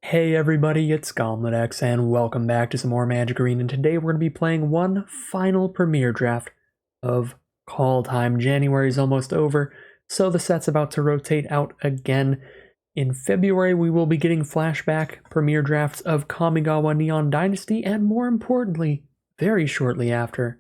Hey everybody, it's Gauntlet and welcome back to some more Magic Arena, and today we're going to be playing one final premiere draft of Kaldheim. January is almost over, so the set's about to rotate out again. In February, we will be getting flashback premiere drafts of Kamigawa Neon Dynasty, and more importantly, very shortly after,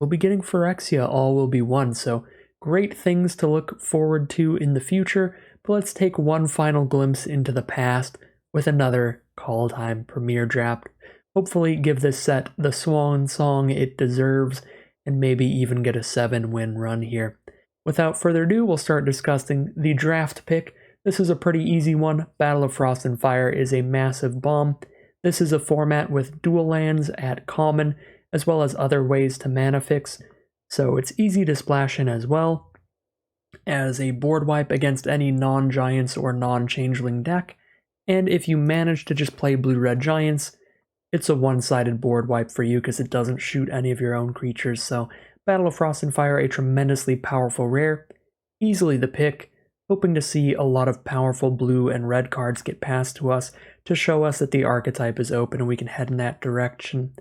we'll be getting Phyrexia All Will Be One, so great things to look forward to in the future, but let's take one final glimpse into the past with another Kaldheim premiere draft. Hopefully give this set the swan song it deserves, and maybe even get a 7-win run here. Without further ado, we'll start discussing the draft pick. This is a pretty easy one. Battle of Frost and Fire is a massive bomb. This is a format with dual lands at common, as well as other ways to mana fix, so it's easy to splash in as well as a board wipe against any non-giants or non-changeling deck. And if you manage to just play blue-red giants, it's a one-sided board wipe for you because it doesn't shoot any of your own creatures. So Battle of Frost and Fire, a tremendously powerful rare, easily the pick, hoping to see a lot of powerful blue and red cards get passed to us to show us that the archetype is open and we can head in that direction.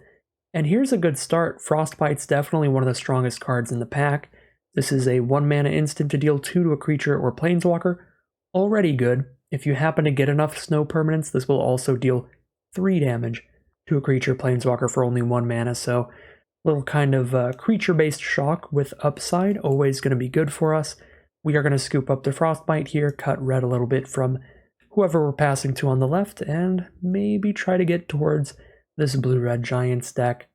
And here's a good start. Frostbite's definitely one of the strongest cards in the pack. This is a 1-mana instant to deal 2 to a creature or planeswalker. Already good. If you happen to get enough snow permanents, this will also deal 3 damage to a creature planeswalker for only 1 mana, so a little kind of creature-based shock with upside, always going to be good for us. We are going to scoop up the Frostbite here, cut red a little bit from whoever we're passing to on the left, and maybe try to get towards this blue-red Giants deck.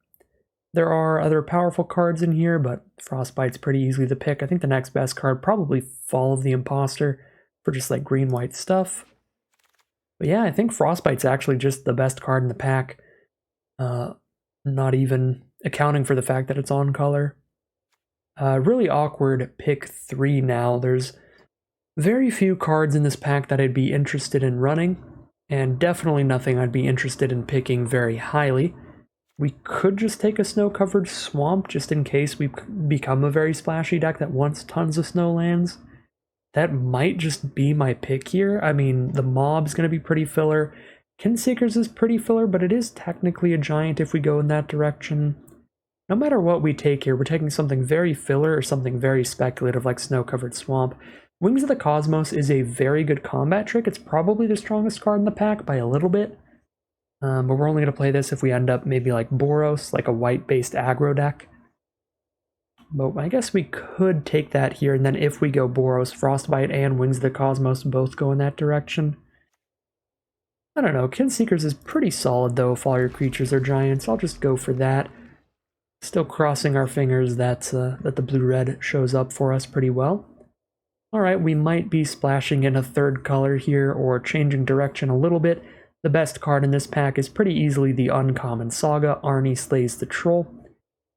There are other powerful cards in here, but Frostbite's pretty easily the pick. I think the next best card, probably Fall of the Imposter, for just like green-white stuff. But yeah, I think Frostbite's actually just the best card in the pack. Not even accounting for the fact that it's on color. Really awkward pick 3 now. There's very few cards in this pack that I'd be interested in running, and definitely nothing I'd be interested in picking very highly. We could just take a snow-covered swamp just in case we become a very splashy deck that wants tons of snow lands. That might just be my pick here. I mean, the mob's going to be pretty filler. Kinseekers is pretty filler, but it is technically a giant if we go in that direction. No matter what we take here, we're taking something very filler or something very speculative like Snow-Covered Swamp. Wings of the Cosmos is a very good combat trick. It's probably the strongest card in the pack by a little bit. But we're only going to play this if we end up maybe like Boros, like a white-based aggro deck. But I guess we could take that here, and then if we go Boros, Frostbite and Wings of the Cosmos both go in that direction. I don't know, Kinseekers is pretty solid though if all your creatures are giants. I'll just go for that. Still crossing our fingers that the blue-red shows up for us pretty well. Alright, we might be splashing in a third color here or changing direction a little bit. The best card in this pack is pretty easily the uncommon Saga, Arnie Slays the Troll.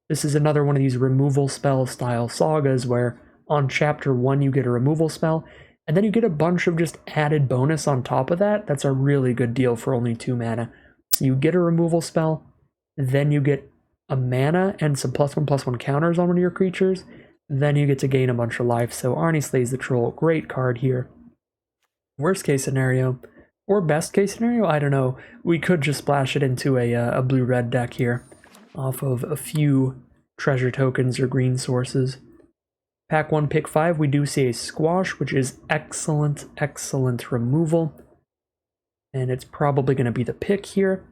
This is another one of these removal spell style sagas where on chapter 1 you get a removal spell, and then you get a bunch of just added bonus on top of that. That's a really good deal for only 2 mana. So you get a removal spell, then you get a mana and some +1/+1 counters on one of your creatures, then you get to gain a bunch of life. So Arnie Slays the Troll, great card here. Worst case scenario, or best case scenario, I don't know, we could just splash it into a blue-red deck here, off of a few treasure tokens or green sources. Pack 1, pick 5, we do see a Squash, which is excellent, excellent removal. And it's probably going to be the pick here.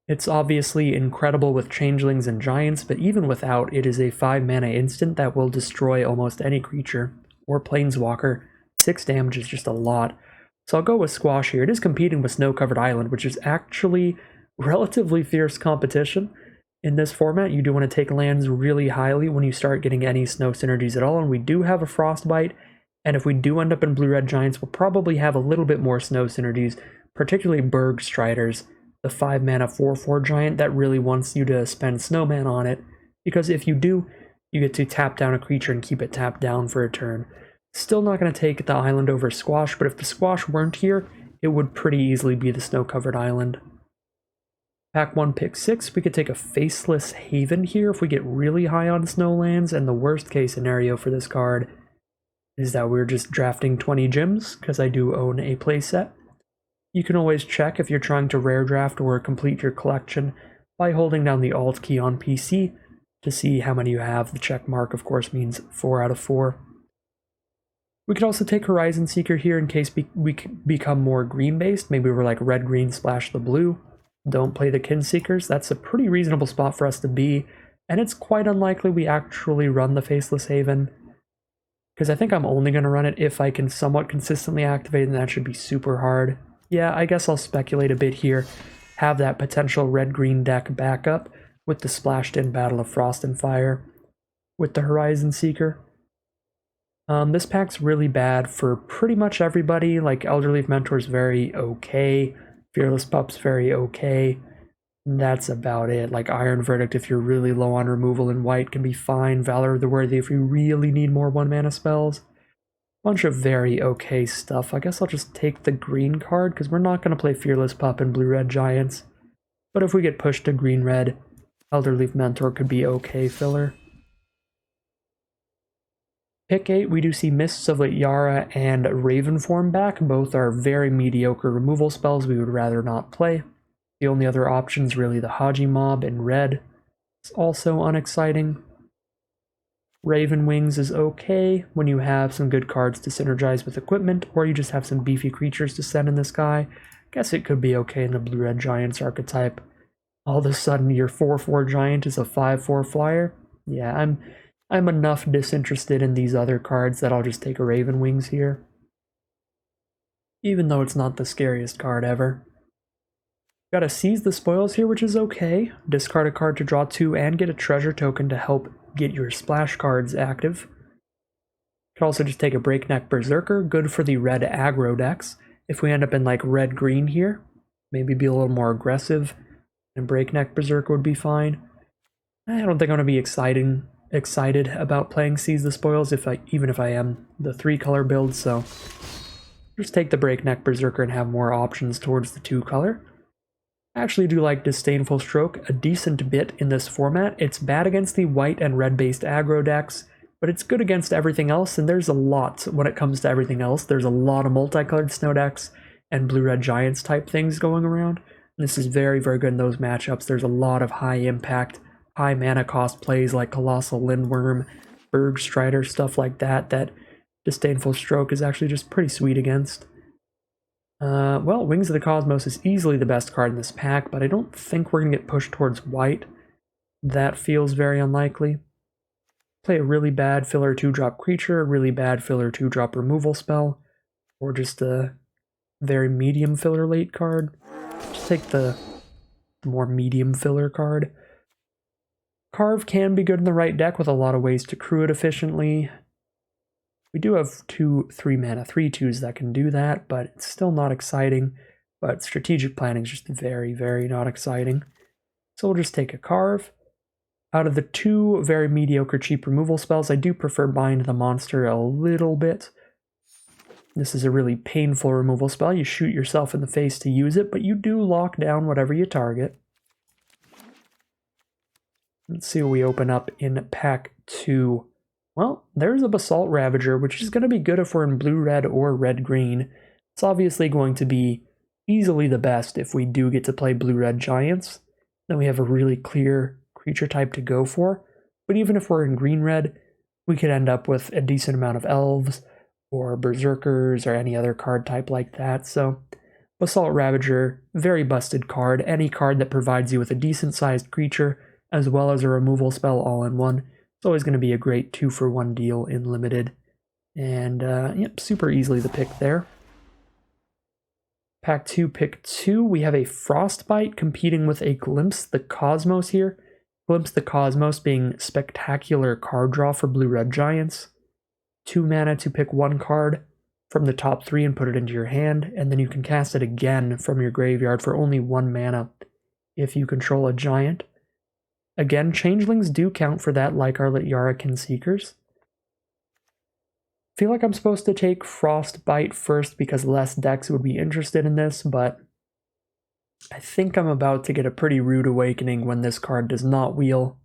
It's obviously incredible with Changelings and Giants, but even without, it is a 5-mana instant that will destroy almost any creature or planeswalker. 6 damage is just a lot. So I'll go with Squash here. It is competing with Snow-Covered Island, which is actually relatively fierce competition. In this format, you do want to take lands really highly when you start getting any snow synergies at all, and we do have a Frostbite, and if we do end up in Blue-Red Giants, we'll probably have a little bit more snow synergies, particularly Bergstriders, the 5-mana 4/4 giant that really wants you to spend Snowman on it, because if you do, you get to tap down a creature and keep it tapped down for a turn. Still not going to take the island over Squash, but if the Squash weren't here, it would pretty easily be the Snow-Covered Island. Pack 1, pick 6, we could take a Faceless Haven here if we get really high on snowlands, and the worst case scenario for this card is that we're just drafting 20 gems, because I do own a playset. You can always check if you're trying to rare draft or complete your collection by holding down the Alt key on PC to see how many you have. The check mark, of course, means 4 out of 4. We could also take Horizon Seeker here in case we become more green-based. Maybe we're like red-green splash the blue. Don't play the Kin Seekers. That's a pretty reasonable spot for us to be, and it's quite unlikely we actually run the Faceless Haven, because I think I'm only going to run it if I can somewhat consistently activate it, and that should be super hard. Yeah, I guess I'll speculate a bit here. Have that potential red-green deck backup with the splashed-in Battle of Frost and Fire with the Horizon Seeker. This pack's really bad for pretty much everybody. Like, Elderleaf Mentor's very okay. Fearless Pup's very okay. That's about it. Like, Iron Verdict, if you're really low on removal in white, can be fine. Valor of the Worthy if you really need more 1-mana spells. Bunch of very okay stuff. I guess I'll just take the green card, because we're not going to play Fearless Pup and Blue-Red Giants. But if we get pushed to green-red, Elderleaf Mentor could be okay filler. Pick 8, we do see Mists of Lityara and Ravenform back. Both are very mediocre removal spells we would rather not play. The only other option is really the Haji Mob in red. It's also unexciting. Raven Wings is okay when you have some good cards to synergize with equipment, or you just have some beefy creatures to send in this guy. Guess it could be okay in the Blue-Red Giants archetype. All of a sudden your 4/4 Giant is a 5/4 flyer? Yeah, I'm enough disinterested in these other cards that I'll just take a Raven Wings here. Even though it's not the scariest card ever. Gotta Seize the Spoils here, which is okay. Discard a card to draw 2 and get a treasure token to help get your splash cards active. Could also just take a Breakneck Berserker, good for the red aggro decks. If we end up in like red-green here, maybe be a little more aggressive, and Breakneck Berserker would be fine. I don't think I'm going to be excited about playing Seize the Spoils, even if I am the 3-color build, so just take the Breakneck Berserker and have more options towards the 2-color. I actually do like Disdainful Stroke a decent bit in this format. It's bad against the white and red-based aggro decks, but it's good against everything else, and there's a lot when it comes to everything else. There's a lot of multicolored snow decks and Blue-Red Giants type things going around. And this is very, very good in those matchups. There's a lot of high-impact, high mana cost plays like Colossal Lindworm, Bergstrider, stuff like that, that Disdainful Stroke is actually just pretty sweet against. Well, Wings of the Cosmos is easily the best card in this pack, but I don't think we're going to get pushed towards white. That feels very unlikely. Play a really bad filler 2-drop creature, a really bad filler 2-drop removal spell, or just a very medium filler late card. Just take the more medium filler card. Carve can be good in the right deck with a lot of ways to crew it efficiently. We do have 2 3-mana 3/2s that can do that, but it's still not exciting. But Strategic Planning is just very, very not exciting. So we'll just take a Carve. Out of the 2 very mediocre cheap removal spells, I do prefer Bind the Monster a little bit. This is a really painful removal spell. You shoot yourself in the face to use it, but you do lock down whatever you target. Let's see what we open up in pack 2. Well, there's a Basalt Ravager, which is going to be good if we're in blue-red or red-green. It's obviously going to be easily the best if we do get to play Blue-Red Giants. Then we have a really clear creature type to go for. But even if we're in green-red, we could end up with a decent amount of Elves or Berserkers or any other card type like that. So Basalt Ravager, very busted card. Any card that provides you with a decent-sized creature as well as a removal spell all in one. It's always going to be a great 2-for-1 deal in Limited. And, yep, super easily the pick there. Pack 2, pick 2. We have a Frostbite competing with a Glimpse the Cosmos here. Glimpse the Cosmos being spectacular card draw for Blue-Red Giants. 2 mana to pick 1 card from the top 3 and put it into your hand, and then you can cast it again from your graveyard for only 1 mana if you control a giant. Again, changelings do count for that, like our Lityara Kin Seekers. I feel like I'm supposed to take Frostbite first because less decks would be interested in this, but I think I'm about to get a pretty rude awakening when this card does not wheel.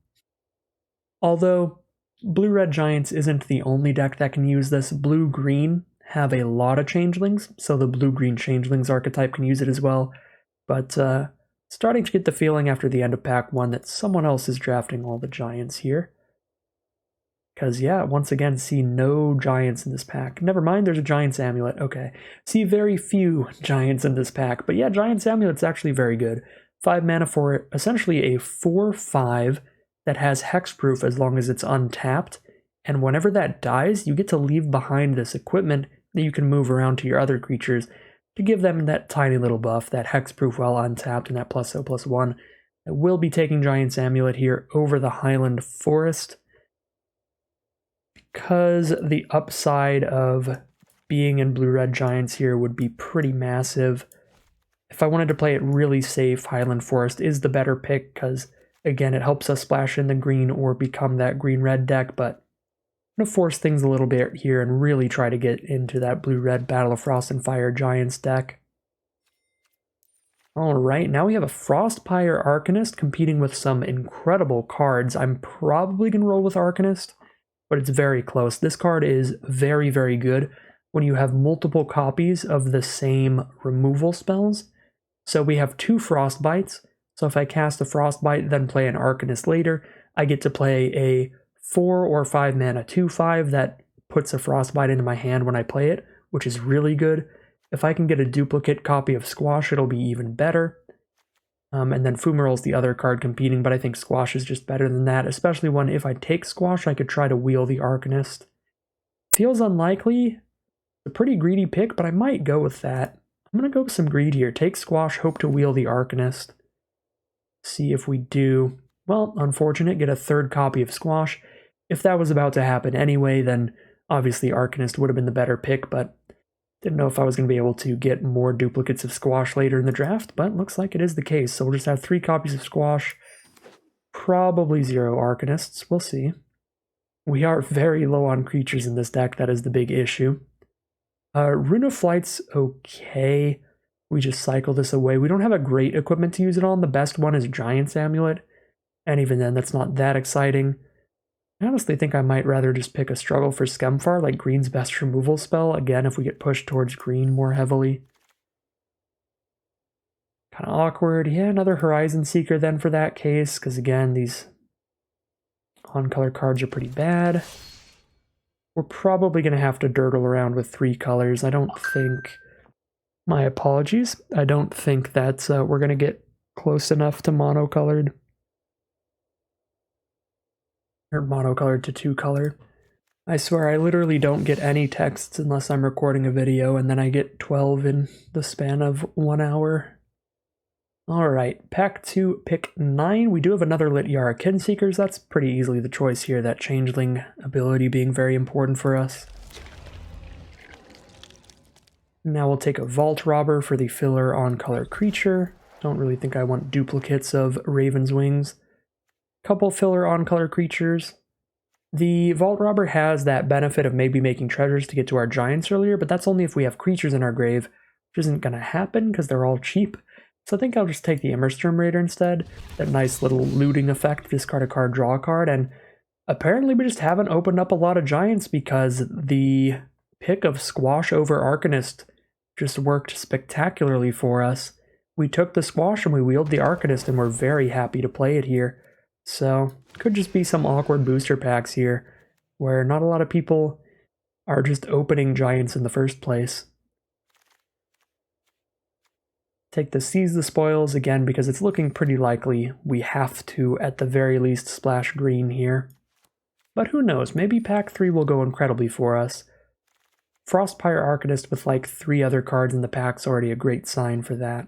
Although Blue-Red Giants isn't the only deck that can use this. Blue-Green have a lot of changelings, so the blue-green changelings archetype can use it as well. But starting to get the feeling after the end of pack 1 that someone else is drafting all the giants here. Because, yeah, once again, see no giants in this pack. Never mind, there's a Giant's Amulet. Okay. See very few giants in this pack. But yeah, Giant's Amulet's actually very good. 5 mana for essentially a 4/5 that has hexproof as long as it's untapped. And whenever that dies, you get to leave behind this equipment that you can move around to your other creatures to give them that tiny little buff, that hexproof while untapped, and that +0/+1. I will be taking Giant's Amulet here over the Highland Forest, because the upside of being in blue-red giants here would be pretty massive. If I wanted to play it really safe, Highland Forest is the better pick, because, again, it helps us splash in the green or become that green-red deck, but I'm going to force things a little bit here and really try to get into that blue-red Battle of Frost and Fire Giants deck. Alright, now we have a Frostpire Arcanist competing with some incredible cards. I'm probably going to roll with Arcanist, but it's very close. This card is very, very good when you have multiple copies of the same removal spells. So we have 2 Frostbites, so if I cast a Frostbite, then play an Arcanist later, I get to play a 4 or 5 mana 2/5 that puts a Frostbite into my hand when I play it, which is really good. If I can get a duplicate copy of Squash, it'll be even better. And then Fumarol's the other card competing, but I think Squash is just better than that, especially when if I take Squash, I could try to wheel the Arcanist. Feels unlikely. A pretty greedy pick, but I might go with that. I'm going to go with some greed here. Take Squash, hope to wheel the Arcanist. See if we do. Well, unfortunate, get a 3rd copy of Squash. If that was about to happen anyway, then obviously Arcanist would have been the better pick, but didn't know if I was going to be able to get more duplicates of Squash later in the draft, but looks like it is the case. So we'll just have 3 copies of Squash, probably 0 Arcanists. We'll see. We are very low on creatures in this deck. That is the big issue. Rune of Flight's okay. We just cycle this away. We don't have a great equipment to use it on. The best one is Giant's Amulet, and even then, that's not that exciting. I honestly think I might rather just pick a Struggle for Skemfar, like green's best removal spell, again if we get pushed towards green more heavily. Kind of awkward. Yeah, another Horizon Seeker then for that case, because again, these on-color cards are pretty bad. We're probably going to have to dirtle around with 3 colors. I don't think... My apologies. I don't think that we're going to get close enough to monocolored. Or monocolored to 2-color. I swear I literally don't get any texts unless I'm recording a video, and then I get 12 in the span of 1 hour. Alright, pack 2, pick 9. We do have another Lityara Kinseekers. That's pretty easily the choice here, that changeling ability being very important for us. Now we'll take a Vault Robber for the filler on-color creature. Don't really think I want duplicates of Raven's Wings. Couple filler on-color creatures. The Vault Robber has that benefit of maybe making treasures to get to our giants earlier, but that's only if we have creatures in our grave, which isn't going to happen because they're all cheap. So I think I'll just take the Immersturm Raider instead. That nice little looting effect, discard a card, draw a card, and apparently we just haven't opened up a lot of giants because the pick of Squash over Arcanist just worked spectacularly for us. We took the Squash and we wheeled the Arcanist, and we're very happy to play it here. So, could just be some awkward booster packs here, where not a lot of people are just opening giants in the first place. Take the Seize the Spoils again, because it's looking pretty likely we have to, at the very least, splash green here. But who knows, maybe pack 3 will go incredibly for us. Frostpire Arcanist with like 3 other cards in the pack's already a great sign for that.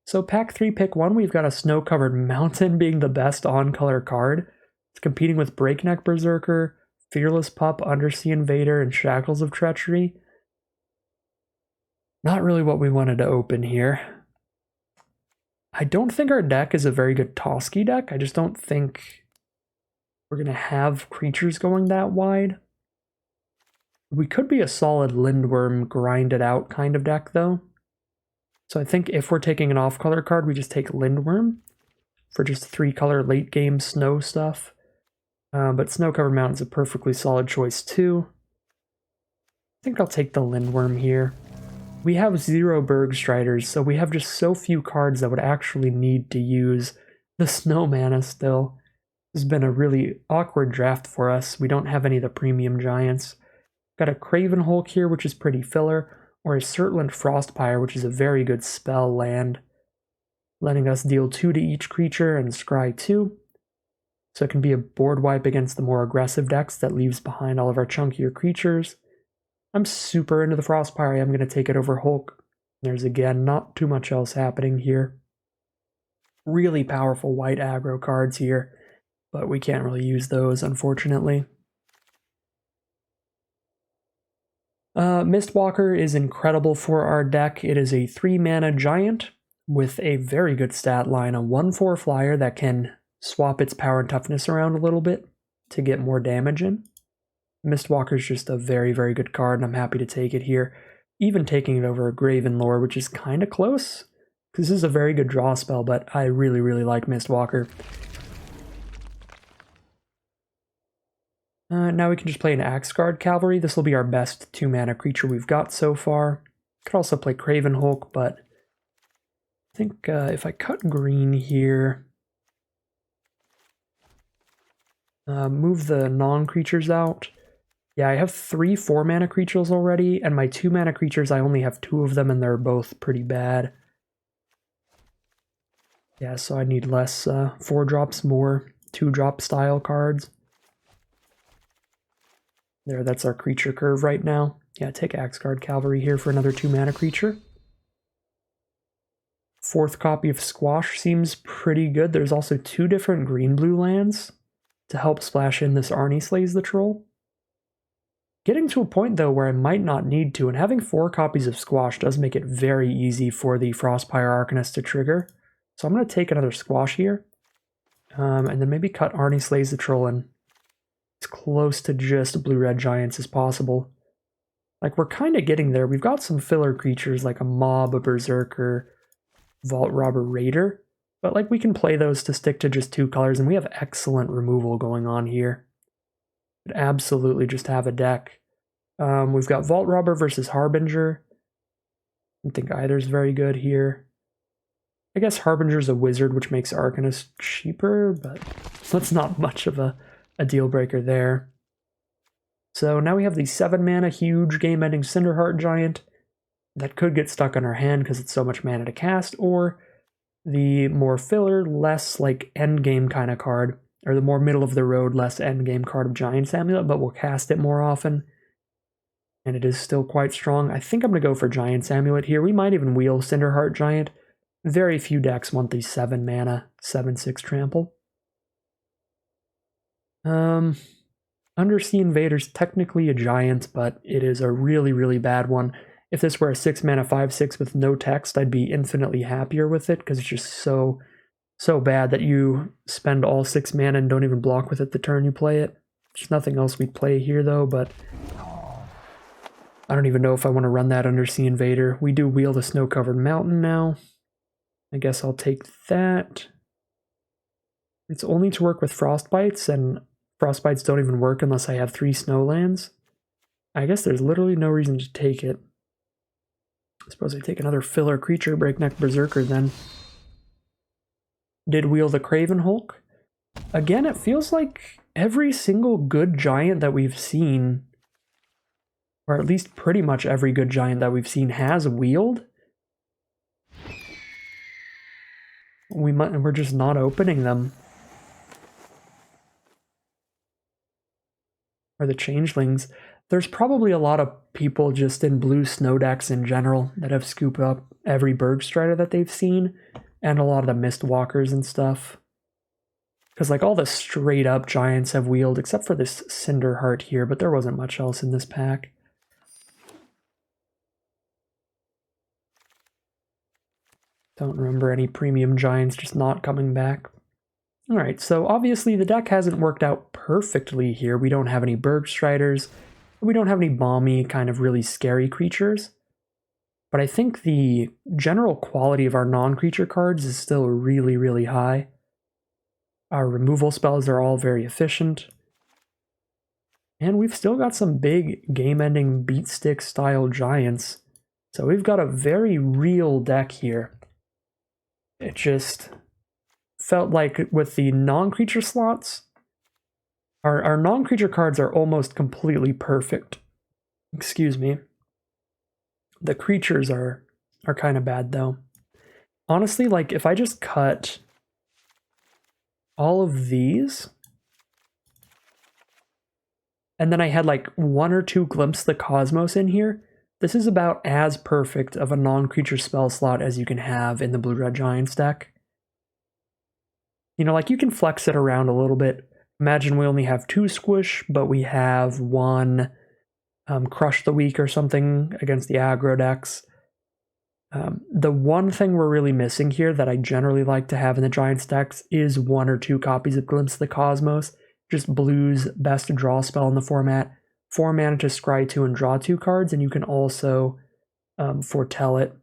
So pack 3, pick 1, we've got a Snow-Covered Mountain being the best on-color card. It's competing with Breakneck Berserker, Fearless Pup, Undersea Invader, and Shackles of Treachery. Not really what we wanted to open here. I don't think our deck is a very good Toski deck. I just don't think we're going to have creatures going that wide. We could be a solid Lindworm, grind it out kind of deck, though. So I think if we're taking an off-color card, we just take Lindworm for just 3-color late-game snow stuff. But Snow-Covered Mountain's a perfectly solid choice, too. think I'll take the Lindworm here. We have 0 Bergstriders, so we have just so few cards that would actually need to use the Snow Mana still. This has been a really awkward draft for us. We don't have any of the premium giants. Got a Craven Hulk here, which is pretty filler, or a Surtland Frostpire, which is a very good spell land, letting us deal 2 to each creature and scry 2. So it can be a board wipe against the more aggressive decks that leaves behind all of our chunkier creatures. I'm super into the Frostpire. I'm going to take it over Hulk. There's, again, not too much else happening here. Really powerful white aggro cards here, but we can't really use those, unfortunately. Mistwalker is incredible for our deck. It is a 3-mana giant with a very good stat line, a 1/4 flyer that can swap its power and toughness around a little bit to get more damage in. Mistwalker is just a very, very good card, and I'm happy to take it here. Even taking it over a Gravenlore, which is kind of close, because this is a very good draw spell, but I really, really like Mistwalker. Now we can just play an Axguard Cavalry. This will be our best 2-mana creature we've got so far. Could also play Craven Hulk, but I think if I cut green here, move the non-creatures out. Yeah, I have 3 4-mana creatures already, and my 2-mana creatures, I only have 2 of them, and they're both pretty bad. Yeah, so I need less 4-drops, more 2-drop style cards. There, that's our creature curve right now. Yeah, take Axguard Cavalry here for another 2-mana creature. 4th copy of Squash seems pretty good. There's also 2 different green-blue lands to help splash in this Arnie Slays the Troll. Getting to a point, though, where I might not need to, and having 4 copies of Squash does make it very easy for the Frostpire Arcanist to trigger. So I'm going to take another Squash here, and then maybe cut Arnie Slays the Troll in as close to just blue-red giants as possible. Like, we're kind of getting there. We've got some filler creatures like a Mob, a Berserker, Vault Robber, Raider, but like we can play those to stick to just 2 colors, and we have excellent removal going on here. Could absolutely just have a deck. We've got Vault Robber versus Harbinger. I don't think either's very good here. I guess Harbinger's a wizard, which makes Arcanist cheaper, but that's not much of a deal breaker there. So now we have the 7-mana huge game-ending Cinderheart Giant that could get stuck on our hand because it's so much mana to cast, or the more filler, less like endgame kind of card, or the more middle-of-the-road, less endgame card of Giant's Amulet, but we'll cast it more often. And it is still quite strong. I think I'm going to go for Giant's Amulet here. We might even wheel Cinderheart Giant. Very few decks want the 7-mana, 7/6 trample. Undersea Invader's technically a giant, but it is a really, really bad one. If this were a 6-mana 5/6 with no text, I'd be infinitely happier with it, because it's just so bad that you spend all 6 mana and don't even block with it the turn you play it. There's nothing else we'd play here, though, but I don't even know if I want to run that Undersea Invader. We do wheel the Snow-Covered Mountain now. I guess I'll take that. It's only to work with Frostbites, and Frostbites don't even work unless I have 3 Snowlands. I guess there's literally no reason to take it. I suppose I take another filler creature, Breakneck Berserker, then. Did wheel the Craven Hulk. Again, it feels like every single good giant that we've seen, or at least pretty much every good giant that we've seen, has wheeled. We're just not opening them. Or the Changelings. There's probably a lot of people just in blue snow decks in general that have scooped up every Bergstrider that they've seen, and a lot of the Mistwalkers and stuff. Because like all the straight up giants have wheeled, except for this Cinderheart here, but there wasn't much else in this pack. Don't remember any premium giants just not coming back. Alright, so obviously the deck hasn't worked out perfectly here. We don't have any Bergstriders. We don't have any balmy, kind of really scary creatures. But I think the general quality of our non-creature cards is still really, really high. Our removal spells are all very efficient. And we've still got some big game-ending beat stick style giants. So we've got a very real deck here. It just felt like with the non-creature slots, our non-creature cards are almost completely perfect. Excuse me. The creatures are kind of bad though. Honestly, like if I just cut all of these, and then I had like 1 or 2 Glimpse of the Cosmos in here, this is about as perfect of a non-creature spell slot as you can have in the Blue-Red Giants deck. You know, like you can flex it around a little bit. Imagine we only have 2 Squish, but we have 1 Crush the Weak or something against the aggro decks. The one thing we're really missing here that I generally like to have in the Giants decks is 1 or 2 copies of Glimpse of the Cosmos. Just blue's best draw spell in the format. 4 mana to scry 2 and draw 2 cards, and you can also foretell it.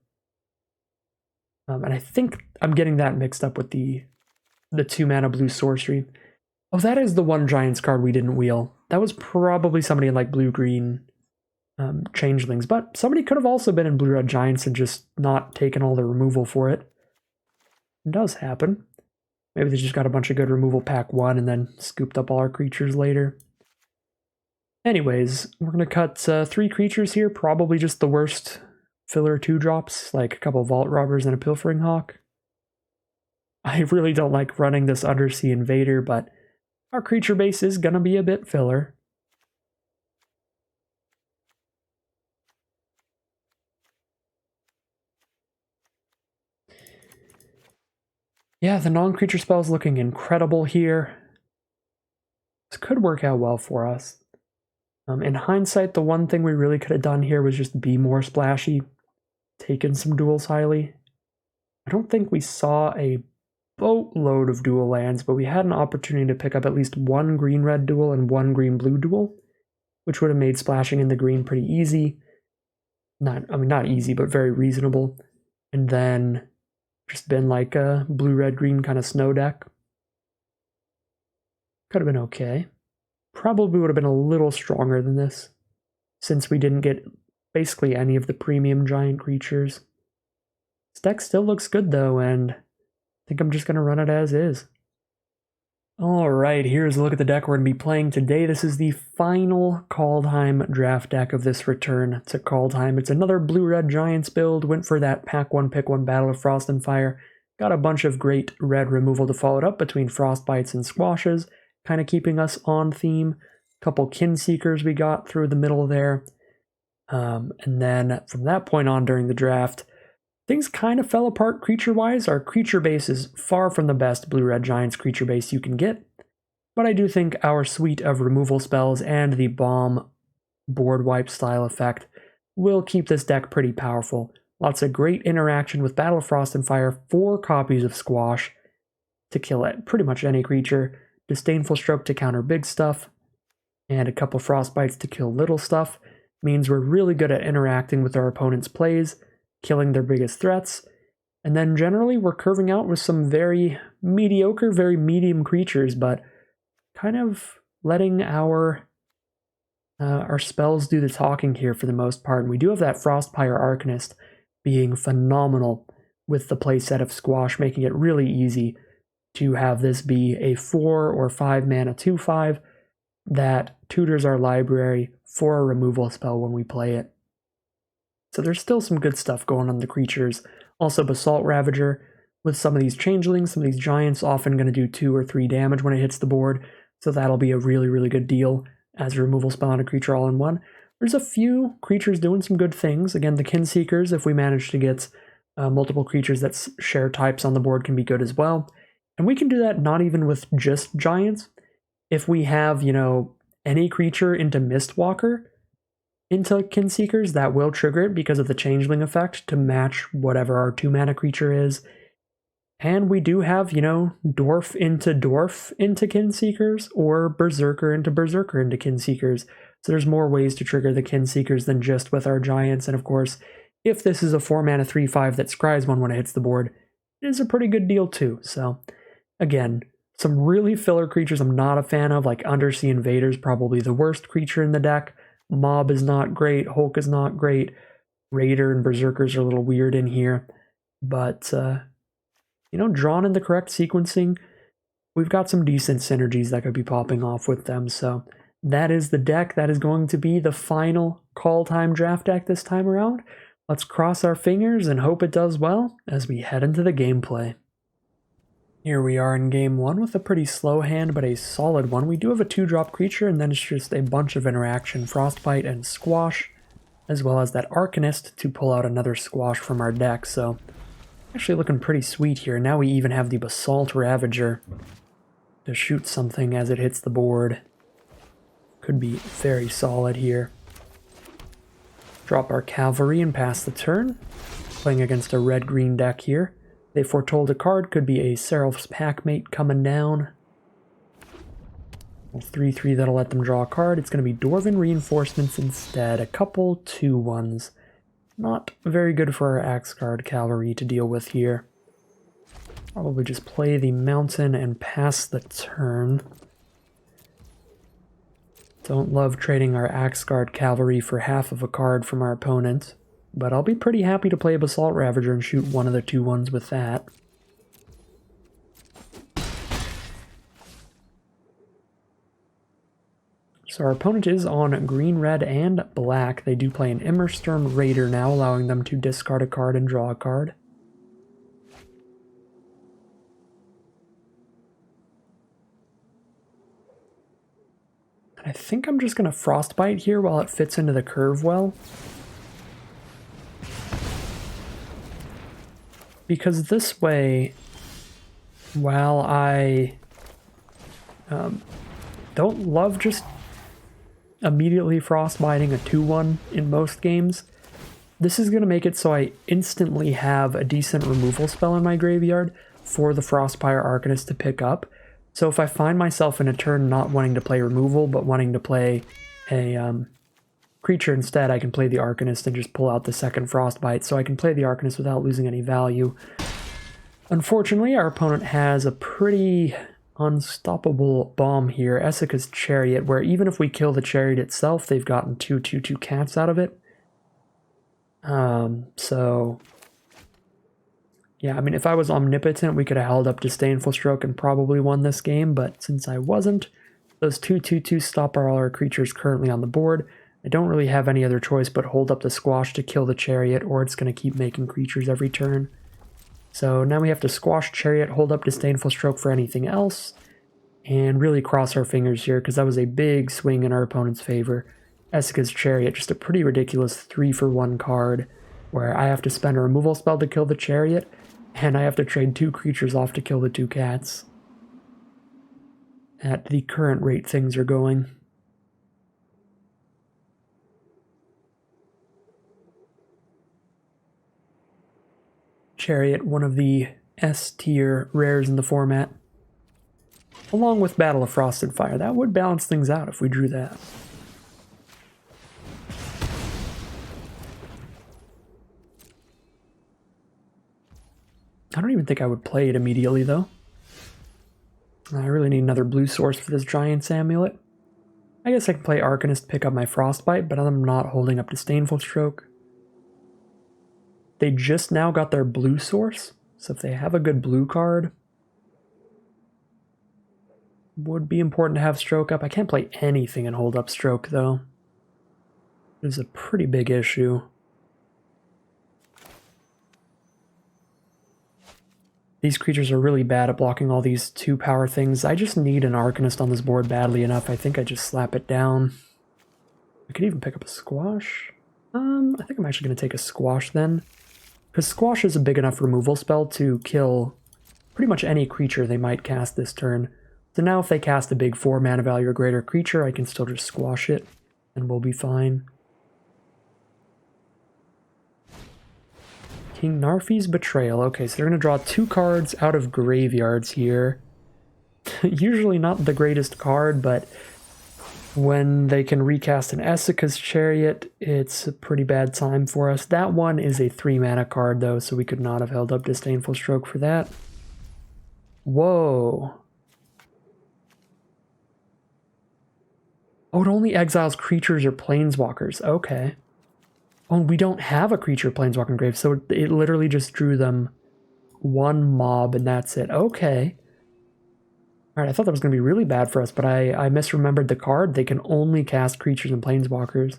And I think I'm getting that mixed up with the 2 mana blue sorcery. Oh, that is the one Giants card we didn't wheel. That was probably somebody in like blue-green changelings, but somebody could have also been in Blue-Red Giants and just not taken all the removal for it. It does happen. Maybe they just got a bunch of good removal pack 1 and then scooped up all our creatures later. Anyways, we're going to cut 3 creatures here, probably just the worst filler 2-drops, like a couple Vault Robbers and a Pilfering Hawk. I really don't like running this Undersea Invader, but our creature base is going to be a bit filler. Yeah, the non-creature spell is looking incredible here. This could work out well for us. In hindsight, the one thing we really could have done here was just be more splashy, taken some duels highly. I don't think we saw a boatload of dual lands, but we had an opportunity to pick up at least 1 green-red duel and 1 green-blue duel, which would have made splashing in the green pretty easy. Not easy, but very reasonable. And then just been like a blue-red-green kind of snow deck. Could have been okay. Probably would have been a little stronger than this, since we didn't get basically any of the premium giant creatures. This deck still looks good though, and I think I'm just going to run it as is. Alright, here's a look at the deck we're going to be playing today. This is the final Kaldheim draft deck of this return to Kaldheim. It's another Blue-Red Giants build, went for that pack 1 pick 1 Battle of Frost and Fire. Got a bunch of great red removal to follow it up between Frostbites and Squashes, kind of keeping us on theme. Couple Kinseekers we got through the middle there. And then from that point on during the draft, things kind of fell apart creature-wise. Our creature base is far from the best Blue-Red Giants creature base you can get, but I do think our suite of removal spells and the bomb board wipe style effect will keep this deck pretty powerful. Lots of great interaction with Battle of Frost and Fire, 4 copies of Squash to kill it pretty much any creature, Disdainful Stroke to counter big stuff, and a couple Frostbites to kill little stuff. Means we're really good at interacting with our opponent's plays, killing their biggest threats, and then generally we're curving out with some very mediocre, very medium creatures, but kind of letting our spells do the talking here for the most part. And we do have that Frostpire Arcanist being phenomenal with the playset of Squash, making it really easy to have this be a 4 or 5 mana 2/5 that tutors our library for a removal spell when we play it. So there's still some good stuff going on the creatures. Also Basalt Ravager with some of these changelings, some of these giants often going to do 2 or 3 damage when it hits the board, so that'll be a really, really good deal as a removal spell on a creature all in one. There's a few creatures doing some good things. Again, the Kinseekers, if we manage to get multiple creatures that share types on the board, can be good as well. And we can do that not even with just giants. If we have, any creature into Mistwalker, into Kinseekers, that will trigger it because of the changeling effect to match whatever our 2 mana creature is. And we do have, Dwarf into Kinseekers, or Berserker into Kinseekers. So there's more ways to trigger the Kinseekers than just with our giants. And of course, if this is a 4 mana 3/5 that scries one when it hits the board, it is a pretty good deal too. So again, Some really filler creatures I'm not a fan of, like Undersea Invader's probably the worst creature in the deck. Mob is not great, Hulk is not great, Raider and Berserkers are a little weird in here. But, you know, drawn in the correct sequencing, we've got some decent synergies that could be popping off with them. So that is the deck. That is going to be the final Kaldheim draft deck this time around. Let's cross our fingers and hope it does well as we head into the gameplay. Here we are in game 1 with a pretty slow hand, but a solid one. We do have a 2-drop creature, and then it's just a bunch of interaction, Frostbite and Squash, as well as that Arcanist to pull out another Squash from our deck. So actually looking pretty sweet here. Now we even have the Basalt Ravager to shoot something as it hits the board. Could be very solid here. Drop our Cavalry and pass the turn. Playing against a red-green deck here. They foretold a card, could be a Seraph's Packmate coming down. 3/3 that'll let them draw a card. It's going to be Dwarven Reinforcements instead. A couple 2/1s. Not very good for our Axguard Cavalry to deal with here. Probably just play the Mountain and pass the turn. Don't love trading our Axguard Cavalry for half of a card from our opponent. But I'll be pretty happy to play a Basalt Ravager and shoot one of the 2/1s with that. So our opponent is on green, red, and black. They do play an Immersturm Raider now, allowing them to discard a card and draw a card. And I think I'm just going to Frostbite here while it fits into the curve well. Because this way, while I don't love just immediately frostbiting a 2/1 in most games, this is going to make it so I instantly have a decent removal spell in my graveyard for the Frostpire Arcanist to pick up. So if I find myself in a turn not wanting to play removal, but wanting to play a creature instead, I can play the Arcanist and just pull out the second Frostbite, so I can play the Arcanist without losing any value. Unfortunately, our opponent has a pretty unstoppable bomb here, Essica's Chariot, where even if we kill the Chariot itself, they've gotten 2/2/2 cats out of it. So yeah, I mean, if I was omnipotent, we could have held up Disdainful Stroke and probably won this game, but since I wasn't, those 2/2/2 stop all our creatures currently on the board. I don't really have any other choice but hold up the Squash to kill the Chariot, or it's going to keep making creatures every turn. So now we have to Squash Chariot, hold up Disdainful Stroke for anything else, and really cross our fingers here, because that was a big swing in our opponent's favor. Essica's Chariot, just a pretty ridiculous 3-for-1 card, where I have to spend a removal spell to kill the Chariot, and I have to trade 2 creatures off to kill the 2 cats. At the current rate things are going. Chariot, one of the S-tier rares in the format. Along with Battle of Frost and Fire. That would balance things out if we drew that. I don't even think I would play it immediately, though. I really need another blue source for this Giant's Amulet. I guess I can play Arcanist, pick up my Frostbite, but I'm not holding up Disdainful Stroke. They just now got their blue source, so if they have a good blue card, would be important to have Stroke up. I can't play anything and hold up Stroke, though. It is a pretty big issue. These creatures are really bad at blocking all these 2-power things. I just need an Arcanist on this board badly enough. I think I just slap it down. I could even pick up a Squash. I think I'm actually going to take a Squash then. Because Squash is a big enough removal spell to kill pretty much any creature they might cast this turn. So now if they cast a big 4 mana value or greater creature, I can still just Squash it, and we'll be fine. King Narfi's Betrayal. Okay, so they're going to draw 2 cards out of graveyards here. Usually not the greatest card, but when they can recast an Essica's Chariot, it's a pretty bad time for us. That one is a 3 mana card, though, so we could not have held up Disdainful Stroke for that. Whoa. Oh, it only exiles creatures or planeswalkers. Okay. Oh, we don't have a creature planeswalking grave, so it literally just drew them one mob and that's it. Okay. Alright, I thought that was going to be really bad for us, but I misremembered the card. They can only cast creatures and planeswalkers.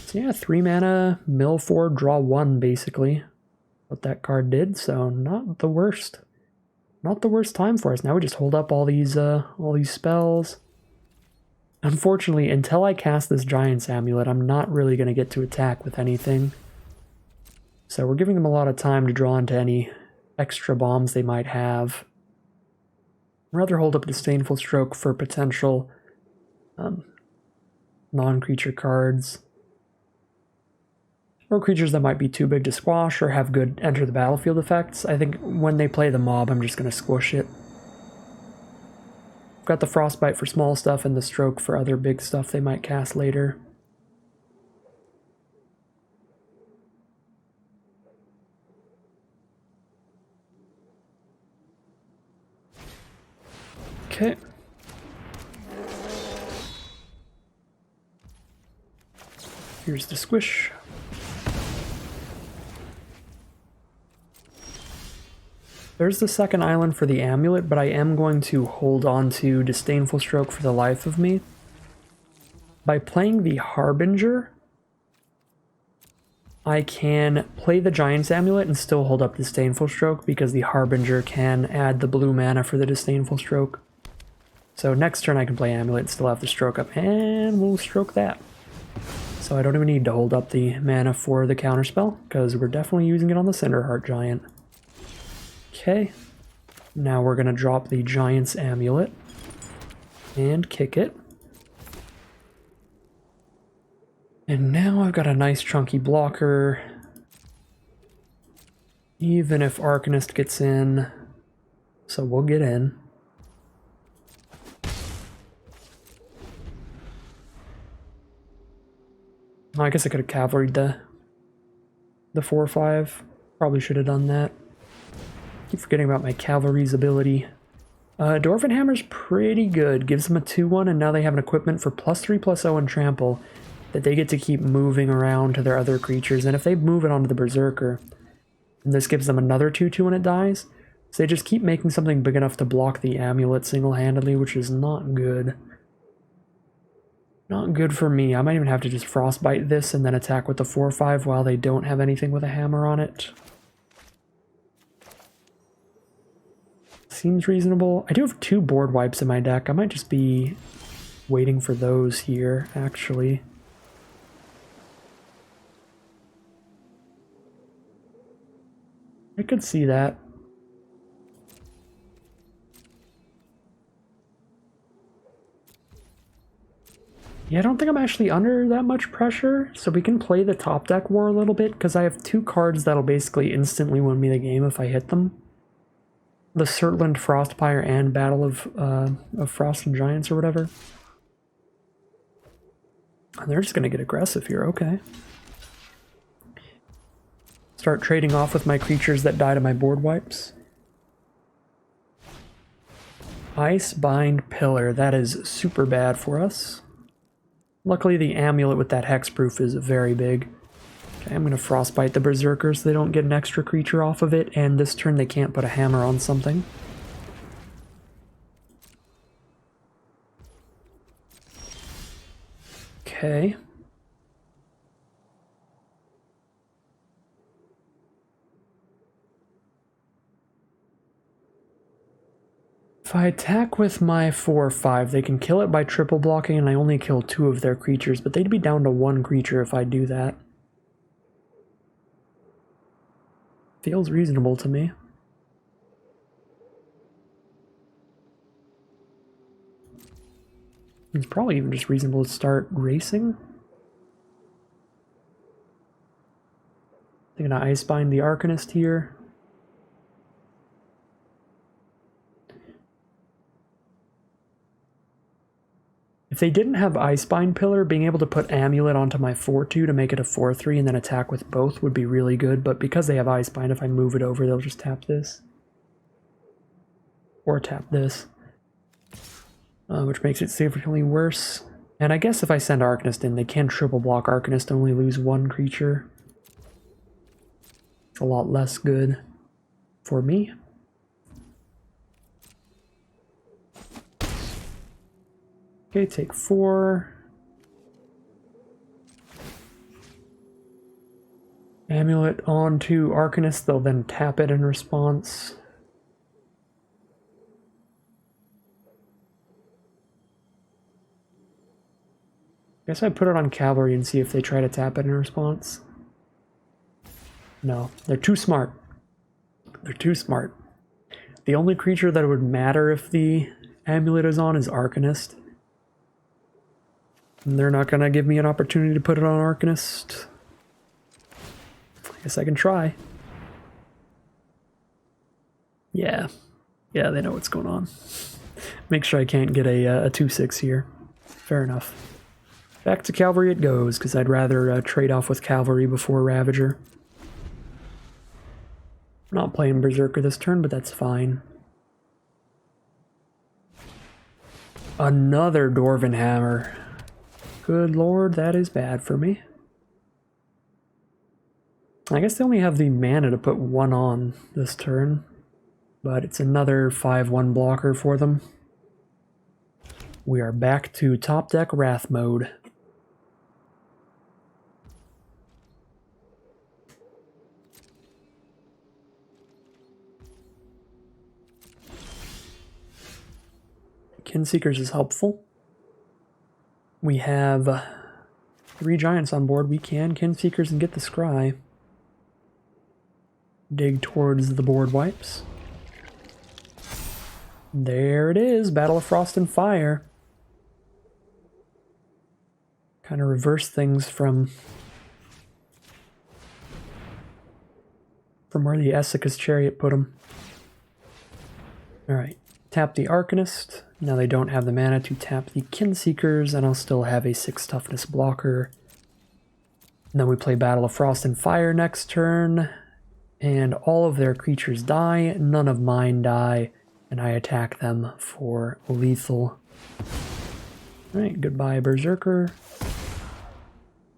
So yeah, 3 mana, mill 4, draw 1, basically. What that card did, so not the worst. Not the worst time for us. Now we just hold up all these spells. Unfortunately, until I cast this Giant's Amulet, I'm not really going to get to attack with anything. So we're giving them a lot of time to draw into any extra bombs they might have. I'd rather hold up Disdainful Stroke for potential non-creature cards. Or creatures that might be too big to squash or have good enter the battlefield effects. I think when they play the mob, I'm just going to squish it. I've got the Frostbite for small stuff and the Stroke for other big stuff they might cast later. Okay. Here's the squish. There's the second island for the amulet, but I am going to hold on to Disdainful Stroke for the life of me. By playing the Harbinger, I can play the Giant's Amulet and still hold up Disdainful Stroke because the Harbinger can add the blue mana for the Disdainful Stroke. So next turn I can play Amulet and still have the Stroke up, and we'll stroke that. So I don't even need to hold up the mana for the counterspell, because we're definitely using it on the Cinderheart Giant. Okay, now we're going to drop the Giant's Amulet and kick it. And now I've got a nice chunky blocker. Even if Arcanist gets in, so we'll get in. Oh, I guess I could have cavalried the 4/5. Probably should have done that. Keep forgetting about my cavalry's ability. Dwarven Hammer's pretty good. Gives them a 2/1, and now they have an equipment for +3/+0 and trample that they get to keep moving around to their other creatures. And if they move it onto the Berserker, and this gives them another 2/2 when it dies. So they just keep making something big enough to block the amulet single-handedly, which is not good. Not good for me. I might even have to just Frostbite this and then attack with the 4/5 while they don't have anything with a hammer on it. Seems reasonable. I do have 2 board wipes in my deck. I might just be waiting for those here, actually. I could see that. Yeah, I don't think I'm actually under that much pressure, so we can play the top deck war a little bit, because I have 2 cards that'll basically instantly win me the game if I hit them. The Surtland Frostpire and Battle of Frost and Giants or whatever. And they're just going to get aggressive here, okay. Start trading off with my creatures that die to my board wipes. Icebind Pillar, that is super bad for us. Luckily the amulet with that hexproof is very big. Okay, I'm going to Frostbite the Berserker so they don't get an extra creature off of it, and this turn they can't put a hammer on something. Okay. If I attack with my 4/5, they can kill it by triple blocking, and I only kill 2 of their creatures, but they'd be down to 1 creature if I do that. Feels reasonable to me. It's probably even just reasonable to start racing. I'm gonna Icebind the Arcanist here. If they didn't have Icebind Pillar, being able to put Amulet onto my 4/2 to make it a 4/3 and then attack with both would be really good, but because they have Icebind, if I move it over, they'll just tap this. Or tap this. which makes it significantly worse. And I guess if I send Arcanist in, they can triple block Arcanist and only lose one creature. It's a lot less good for me. Okay, take 4. Amulet onto Arcanist, they'll then tap it in response. Guess I put it on Cavalry and see if they try to tap it in response. No, they're too smart. They're too smart. The only creature that would matter if the amulet is on is Arcanist. And they're not gonna give me an opportunity to put it on Arcanist. I guess I can try. Yeah, they know what's going on. Make sure I can't get a 2/6 here. Fair enough. Back to Cavalry it goes, because I'd rather trade off with Cavalry before Ravager. I'm not playing Berserker this turn, but that's fine. Another Dwarven Hammer. Good lord, that is bad for me. I guess they only have the mana to put 1 on this turn, but it's another 5/1 blocker for them. We are back to top deck Wrath mode. Kinseekers is helpful. We have 3 giants on board. We can Kinseekers and get the scry. Dig towards the board wipes. There it is, Battle of Frost and Fire. Kind of reverse things from where the Essica's Chariot put them. Alright, tap the Arcanist. Now they don't have the mana to tap the Kinseekers, and I'll still have a 6 toughness blocker. And then we play Battle of Frost and Fire next turn, and all of their creatures die, none of mine die, and I attack them for lethal. Alright, goodbye Berserker.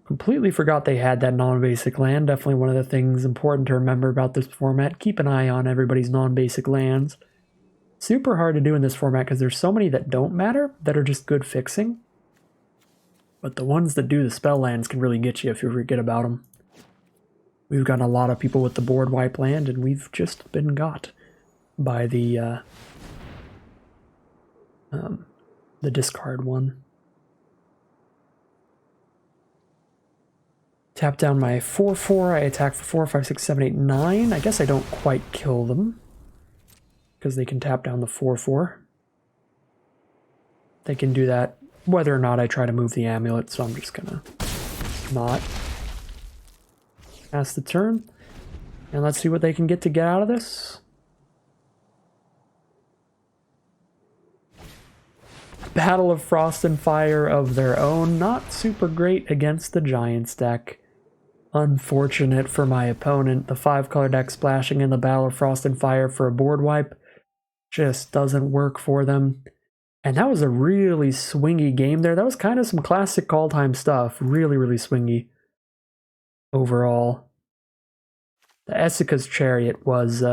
Completely forgot they had that non-basic land. Definitely one of the things important to remember about this format. Keep an eye on everybody's non-basic lands. Super hard to do in this format because there's so many that don't matter, that are just good fixing. But the ones that do the spell lands can really get you if you forget about them. We've gotten a lot of people with the board wipe land, and we've just been got by the discard one. Tap down my 4/4, I attack for 4, 5, 6, 7, 8, 9. I guess I don't quite kill them, because they can tap down the 4/4. They can do that whether or not I try to move the amulet, so I'm just gonna not. Pass the turn, and let's see what they can get out of this. Battle of Frost and Fire of their own, not super great against the Giants deck. Unfortunate for my opponent. The 5-color deck splashing in the Battle of Frost and Fire for a board wipe just doesn't work for them. And that was a really swingy game there. That was kind of some classic Kaldheim stuff. Really, really swingy overall. The Essica's Chariot was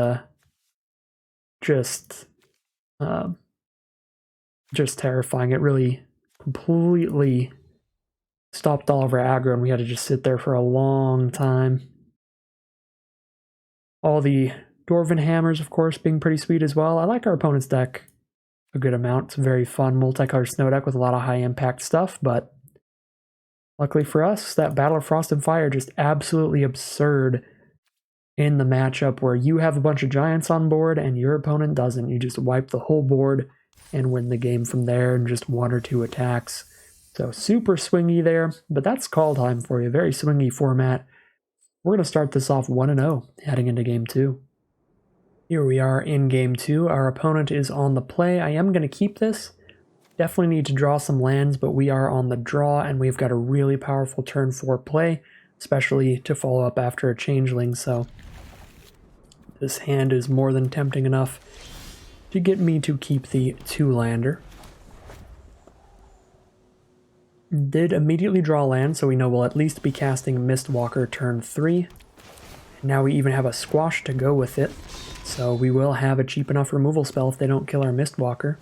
just terrifying. It really completely stopped all of our aggro, and we had to just sit there for a long time. All the Dwarven Hammers, of course, being pretty sweet as well. I like our opponent's deck a good amount. It's a very fun multicolored snow deck with a lot of high impact stuff, but luckily for us, that Battle of Frost and Fire just absolutely absurd in the matchup where you have a bunch of giants on board and your opponent doesn't. You just wipe the whole board and win the game from there in just 1 or 2 attacks. So super swingy there, but that's Kaldheim for you. Very swingy format. We're going to start this off 1-0 heading into game 2. Here we are in game 2. Our opponent is on the play. I am going to keep this. Definitely need to draw some lands, but we are on the draw, and we've got a really powerful turn 4 play, especially to follow up after a changeling, so this hand is more than tempting enough to get me to keep the 2-lander. Did immediately draw land, so we know we'll at least be casting Mistwalker turn 3. Now we even have a Squash to go with it, so we will have a cheap enough removal spell if they don't kill our Mistwalker.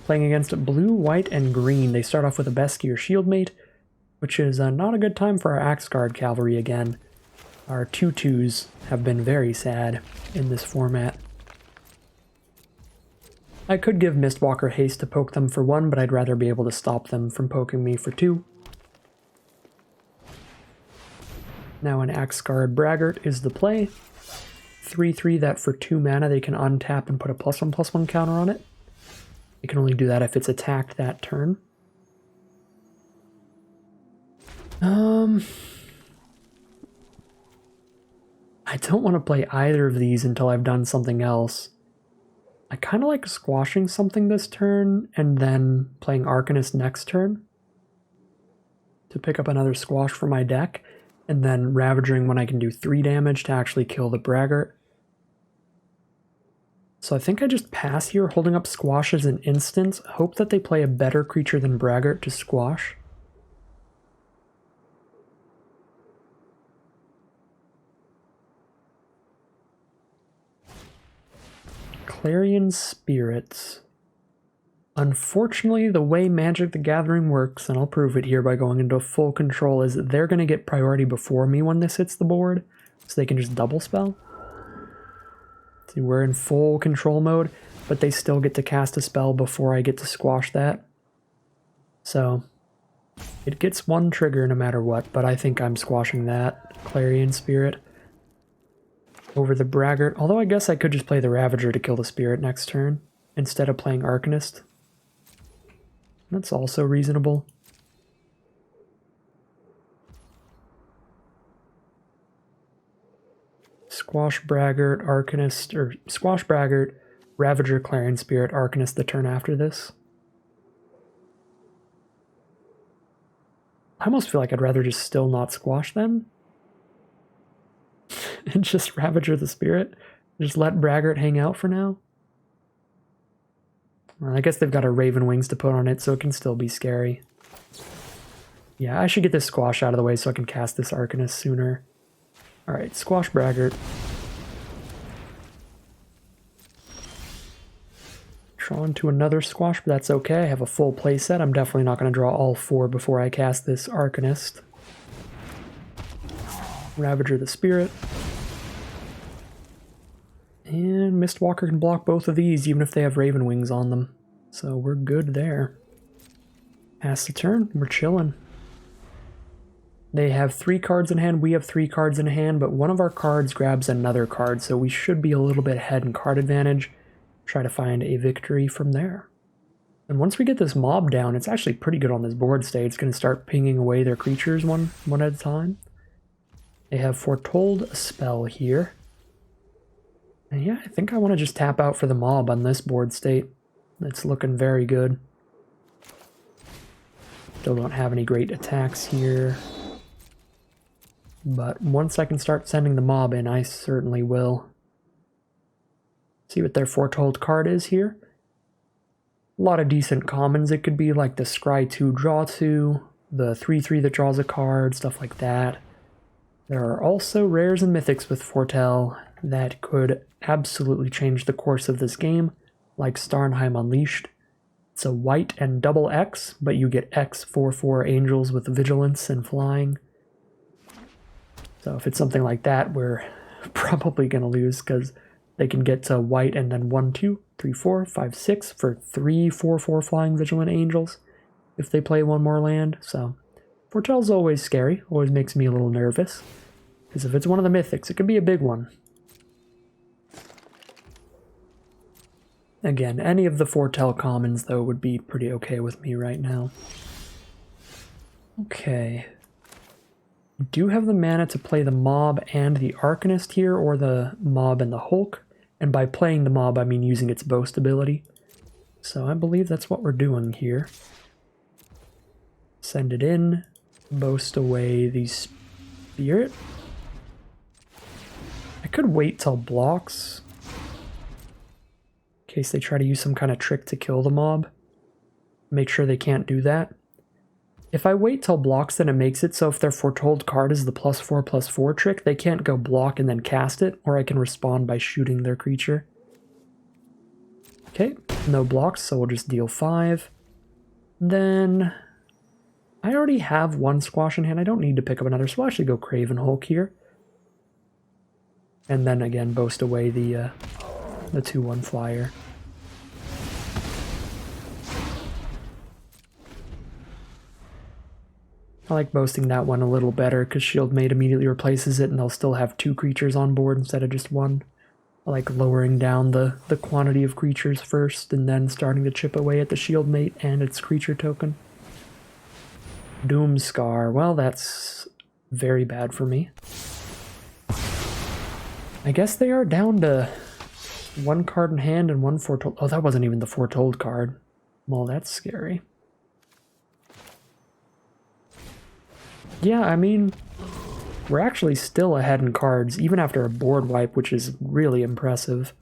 Playing against blue, white, and green, they start off with a Besky or Shieldmate, which is not a good time for our Axe Guard Cavalry again. Our 2/2s have been very sad in this format. I could give Mistwalker haste to poke them for 1, but I'd rather be able to stop them from poking me for 2. Now an Axe Guard Braggart is the play. 3/3 that for 2 mana they can untap and put a +1/+1 counter on it. They can only do that if it's attacked that turn. I don't want to play either of these until I've done something else. I kind of like squashing something this turn and then playing Arcanist next turn to pick up another squash for my deck, and then Ravaging when I can do 3 damage to actually kill the Braggart. So I think I just pass here, holding up Squash as an instant, hope that they play a better creature than Braggart to squash. Clarion Spirits. Unfortunately, the way Magic the Gathering works, and I'll prove it here by going into full control, is that they're going to get priority before me when this hits the board, so they can just double spell. See, we're in full control mode, but they still get to cast a spell before I get to squash that. So, it gets 1 trigger no matter what, but I think I'm squashing that Clarion Spirit over the Braggart, although I guess I could just play the Ravager to kill the Spirit next turn, instead of playing Arcanist. That's also reasonable. Squash Braggart, Arcanist, or Squash Braggart, Ravager, Clarion Spirit, Arcanist the turn after this. I almost feel like I'd rather just still not squash them. And just Ravager the Spirit. Just let Braggart hang out for now. Well, I guess they've got a Raven Wings to put on it, so it can still be scary. Yeah, I should get this Squash out of the way so I can cast this Arcanist sooner. Alright, Squash Braggart. Drawn to another Squash, but that's okay. I have a full play set. I'm definitely not going to draw all 4 before I cast this Arcanist. Ravager the Spirit. And Mistwalker can block both of these even if they have Raven Wings on them. So we're good there. Pass the turn. We're chilling. They have 3 cards in hand, we have 3 cards in hand, but one of our cards grabs another card, so we should be a little bit ahead in card advantage. Try to find a victory from there. And once we get this mob down, it's actually pretty good on this board state. It's going to start pinging away their creatures one at a time. They have Foretold a spell here. And yeah, I think I want to just tap out for the mob on this board state. It's looking very good. Still don't have any great attacks here. But once I can start sending the mob in, I certainly will. See what their Foretold card is here. A lot of decent commons it could be, like the Scry 2 draw 2, the 3/3 that draws a card, stuff like that. There are also rares and mythics with Foretell that could absolutely change the course of this game, like Starnheim Unleashed. It's a white and double X, but you get X 4/4 angels with vigilance and flying. So if it's something like that, we're probably going to lose because they can get to white and then 1, 2, 3, 4, 5, 6 for 3 4/4 flying vigilant angels if they play one more land. So Foretell's always scary, always makes me a little nervous. Because if it's one of the mythics, it could be a big one. Again, any of the Foretell commons, though, would be pretty okay with me right now. Okay. We do have the mana to play the mob and the Arcanist here, or the mob and the Hulk. And by playing the mob, I mean using its boast ability. So I believe that's what we're doing here. Send it in, boast away the Spirit. I could wait till blocks, in case they try to use some kind of trick to kill the mob. Make sure they can't do that. If I wait till blocks, then it makes it so if their foretold card is the +4/+4 trick, they can't go block and then cast it, or I can respond by shooting their creature. Okay, no blocks, so we'll just deal 5. Then I already have one squash in hand. I don't need to pick up another, so I'll actually go Craven Hulk here. And then again, boast away the 2/1 flyer. I like boasting that one a little better because Shield Mate immediately replaces it and they'll still have 2 creatures on board instead of just 1. I like lowering down the quantity of creatures first and then starting to chip away at the Shield Mate and its creature token. Doomscar, well that's very bad for me. I guess they are down to 1 card in hand and 1 foretold. Oh, that wasn't even the foretold card. Well, that's scary. Yeah, I mean, we're actually still ahead in cards, even after a board wipe, which is really impressive.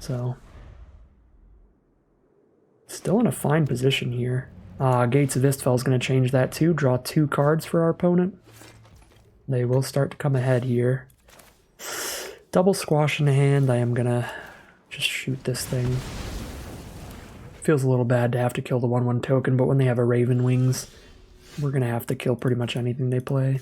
So, still in a fine position here. Gates of Istfell is going to change that too. Draw 2 cards for our opponent. They will start to come ahead here. Double squash in hand. I am going to just shoot this thing. Feels a little bad to have to kill the 1/1 token, but when they have a Raven Wings, we're going to have to kill pretty much anything they play.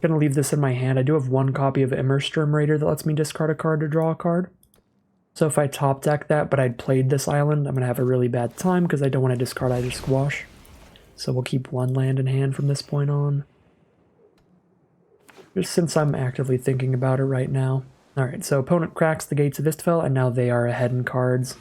Going to leave this in my hand. I do have 1 copy of Immersturm Raider that lets me discard a card to draw a card. So if I top deck that, but I'd played this island, I'm going to have a really bad time because I don't want to discard either squash. So we'll keep 1 land in hand from this point on. Just since I'm actively thinking about it right now. Alright, so opponent cracks the Gates of Istfell, and now they are ahead in cards.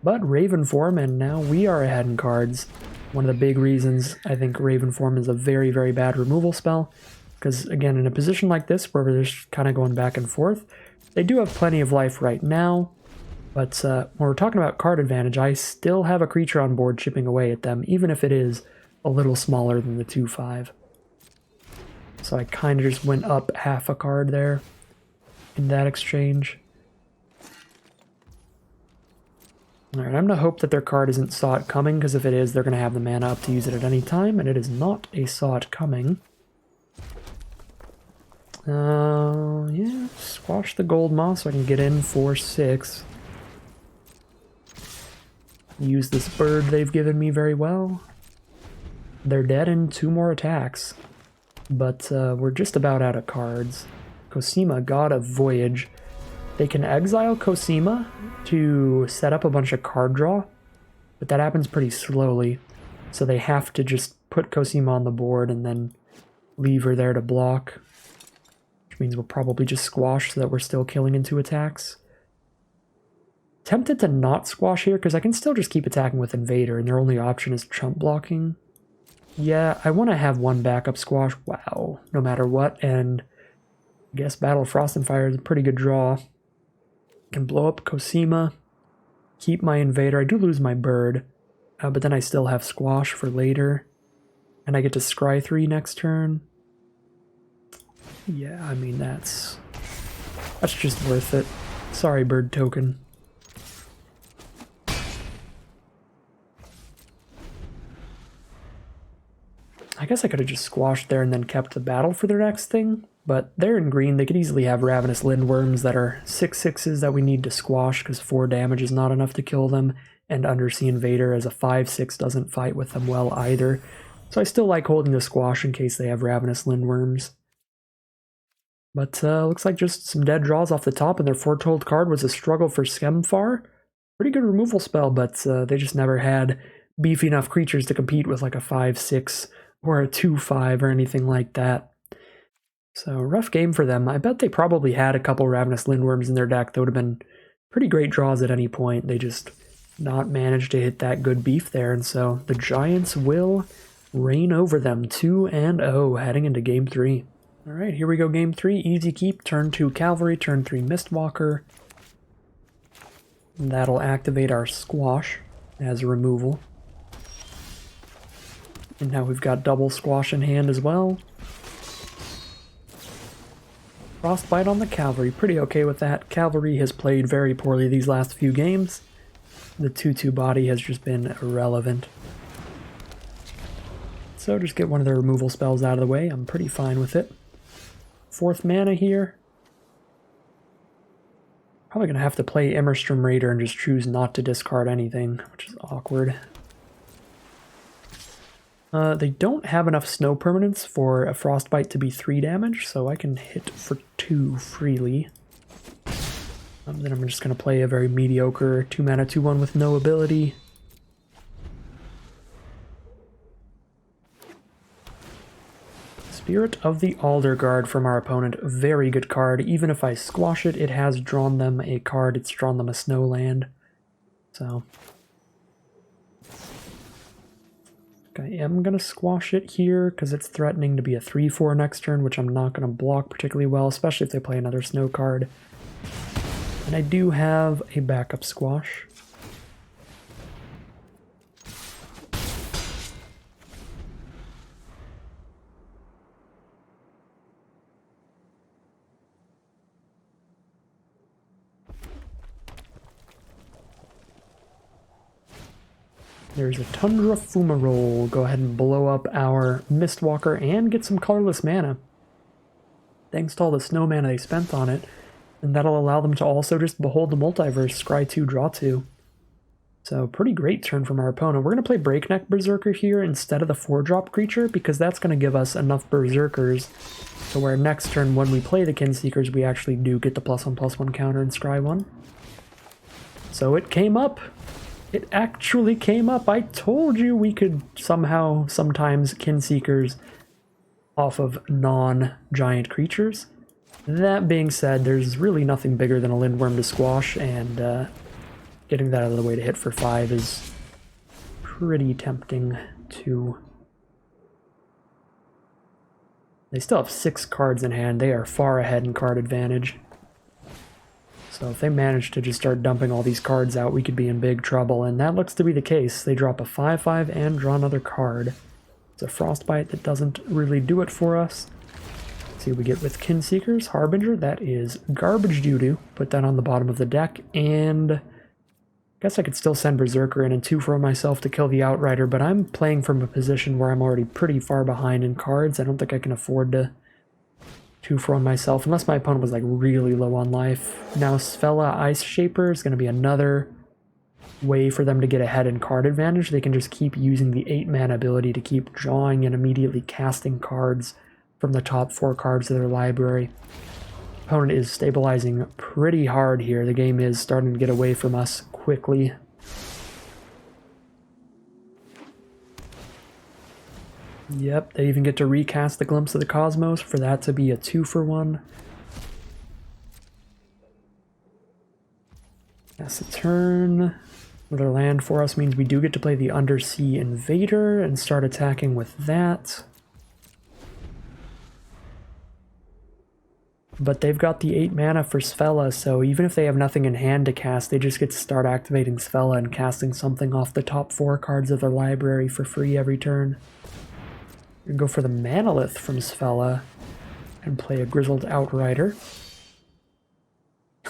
But Raven form, and now we are ahead in cards. One of the big reasons I think Raven form is a very, very bad removal spell. Because, again, in a position like this, where they're just kind of going back and forth, they do have plenty of life right now. But when we're talking about card advantage, I still have a creature on board chipping away at them, even if it is a little smaller than the 2/5. So I kind of just went up half a card there in that exchange. Alright, I'm going to hope that their card isn't Saw It Coming, because if it is, they're going to have the mana up to use it at any time, and it is not a Saw It Coming. Yeah, squash the Gold Moss so I can get in for 6. Use this bird they've given me very well. They're dead in 2 more attacks, but we're just about out of cards. Cosima, God of Voyage. They can exile Cosima to set up a bunch of card draw, but that happens pretty slowly, so they have to just put Cosima on the board and then leave her there to block, which means we'll probably just squash so that we're still killing in 2 attacks. Tempted to not squash here because I can still just keep attacking with Invader and their only option is chump blocking. Yeah, I want to have 1 backup squash, wow, no matter what, and I guess Battle of Frost and Fire is a pretty good draw. Can blow up Cosima, keep my Invader. I do lose my bird, but then I still have squash for later, and I get to scry 3 next turn. Yeah, I mean, that's just worth it. Sorry, bird token. I guess I could have just squashed there and then kept the battle for their next thing, but they're in green. They could easily have Ravenous Lindworms that are 6/6s that we need to squash because 4 damage is not enough to kill them, and Undersea Invader as a 5/6 doesn't fight with them well either. So I still like holding the squash in case they have Ravenous Lindworms. But looks like just some dead draws off the top, and their foretold card was a Struggle for Skemfar. Pretty good removal spell, but they just never had beefy enough creatures to compete with like a 5/6 or a 2/5 or anything like that. So rough game for them. I bet they probably had a couple Ravenous Lindworms in their deck that would have been pretty great draws at any point. They just not managed to hit that good beef there, and so the Giants will reign over them 2-0 heading into Game 3. Alright, here we go, Game 3. Easy keep, turn 2 Cavalry, turn 3 Mistwalker. That'll activate our squash as a removal. And now we've got double squash in hand as well. Frostbite on the cavalry, pretty okay with that. Cavalry has played very poorly these last few games. The 2/2 body has just been irrelevant. So just get one of their removal spells out of the way. I'm pretty fine with it. 4th mana here. Probably gonna have to play Immerstrom Raider and just choose not to discard anything, which is awkward. They don't have enough snow permanents for a Frostbite to be 3 damage, so I can hit for 2 freely. Then I'm just going to play a very mediocre 2 mana 2/1 with no ability. Spirit of the Alderguard from our opponent, very good card. Even if I squash it, it has drawn them a card, it's drawn them a snow land. So I am going to squash it here because it's threatening to be a 3/4 next turn, which I'm not going to block particularly well, especially if they play another snow card. And I do have a backup squash. There's a Tundra Fumarole. Go ahead and blow up our Mistwalker and get some colorless mana. Thanks to all the snow mana they spent on it. And that'll allow them to also just behold the multiverse, scry 2, draw 2. So pretty great turn from our opponent. We're going to play Breakneck Berserker here instead of the 4-drop creature because that's going to give us enough Berserkers to where next turn when we play the Kinseekers we actually do get the +1/+1 counter and scry 1. So it came up. It actually came up. I told you we could somehow, sometimes, Kinseekers off of non-giant creatures. That being said, there's really nothing bigger than a Lindworm to squash, and getting that out of the way to hit for 5 is pretty tempting too. They still have 6 cards in hand. They are far ahead in card advantage. So if they manage to just start dumping all these cards out, we could be in big trouble, and that looks to be the case. They drop a 5/5 and draw another card. It's a Frostbite that doesn't really do it for us. Let's see what we get with Kinseekers. Harbinger, that is garbage doo-doo. Put that on the bottom of the deck, and I guess I could still send Berserker in and 2-for myself to kill the Outrider, but I'm playing from a position where I'm already pretty far behind in cards. I don't think I can afford to 2-for myself, unless my opponent was like really low on life. Now Svella Ice Shaper is going to be another way for them to get ahead in card advantage. They can just keep using the 8-mana ability to keep drawing and immediately casting cards from the top 4 cards of their library. Opponent is stabilizing pretty hard here. The game is starting to get away from us quickly. Yep, they even get to recast the Glimpse of the Cosmos for that to be a 2-for-1. Pass the turn. Another land for us means we do get to play the Undersea Invader and start attacking with that. But they've got the 8 mana for Svella, so even if they have nothing in hand to cast, they just get to start activating Svella and casting something off the top 4 cards of their library for free every turn. We can go for the Manolith from Svella and play a Grizzled Outrider.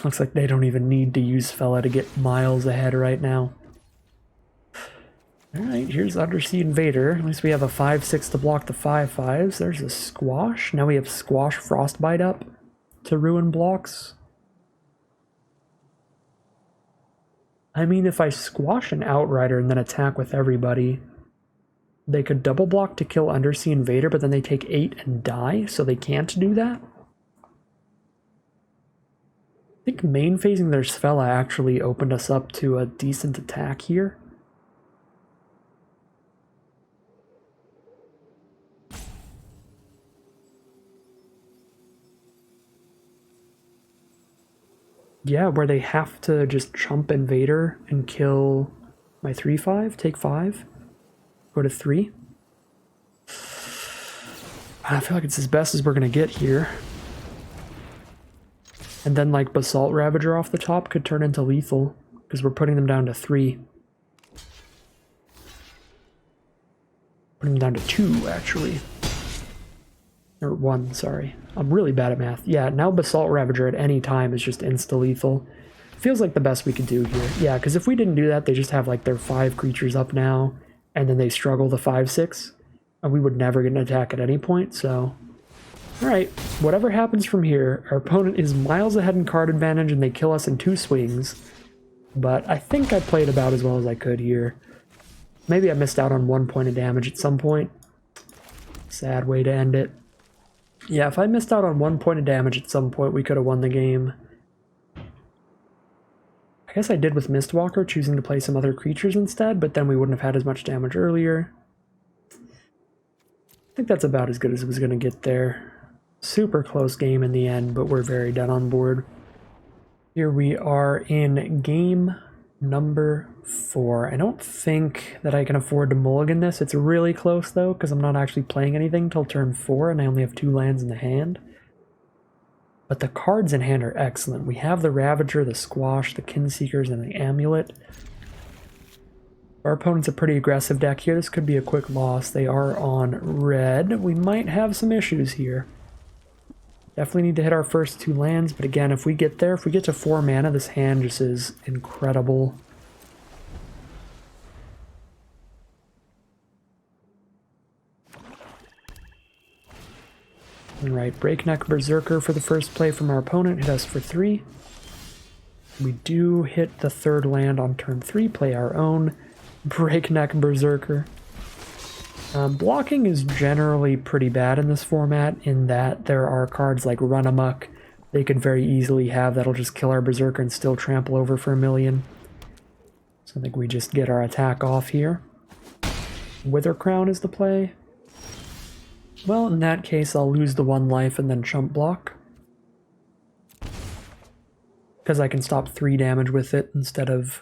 Looks like they don't even need to use Svella to get miles ahead right now. Alright, here's Undersea Invader. At least we have a 5/6 to block the 5/5s. There's a Squash. Now we have Squash Frostbite up to ruin blocks. I mean, if I squash an Outrider and then attack with everybody, they could double block to kill Undersea Invader, but then they take 8 and die, so they can't do that. I think main phasing their Svella actually opened us up to a decent attack here. Yeah, where they have to just chump Invader and kill my 3/5, take 5. Go to 3. I feel like it's as best as we're gonna get here. And then like Basalt Ravager off the top could turn into lethal, because we're putting them down to 3. Putting them down to 2, actually. Or 1, sorry. I'm really bad at math. Yeah, now Basalt Ravager at any time is just insta-lethal. Feels like the best we could do here. Yeah, because if we didn't do that, they just have like their 5 creatures up now, and then they struggle the 5/6, and we would never get an attack at any point, so... Alright, whatever happens from here, our opponent is miles ahead in card advantage and they kill us in 2 swings. But I think I played about as well as I could here. Maybe I missed out on 1 point of damage at some point. Sad way to end it. Yeah, if I missed out on 1 point of damage at some point, we could have won the game. I guess I did with Mistwalker, choosing to play some other creatures instead, but then we wouldn't have had as much damage earlier. I think that's about as good as it was going to get there. Super close game in the end, but we're very dead on board. Here we are in game number 4. I don't think that I can afford to mulligan this. It's really close though, because I'm not actually playing anything till turn 4 and I only have 2 lands in the hand. But the cards in hand are excellent. We have the Ravager, the Squash, the Kinseekers, and the Amulet. Our opponent's a pretty aggressive deck here. This could be a quick loss. They are on red. We might have some issues here. Definitely need to hit our first 2 lands, but again, if we get there, if we get to 4 mana, this hand just is incredible. Alright, Breakneck Berserker for the first play from our opponent, hit us for 3. We do hit the 3rd land on turn 3, play our own Breakneck Berserker. Blocking is generally pretty bad in this format in that there are cards like Run Amok they could very easily have that'll just kill our Berserker and still trample over for 1,000,000. So I think we just get our attack off here. Wither Crown is the play. Well, in that case, I'll lose the 1 life and then chump block. Because I can stop 3 damage with it instead of...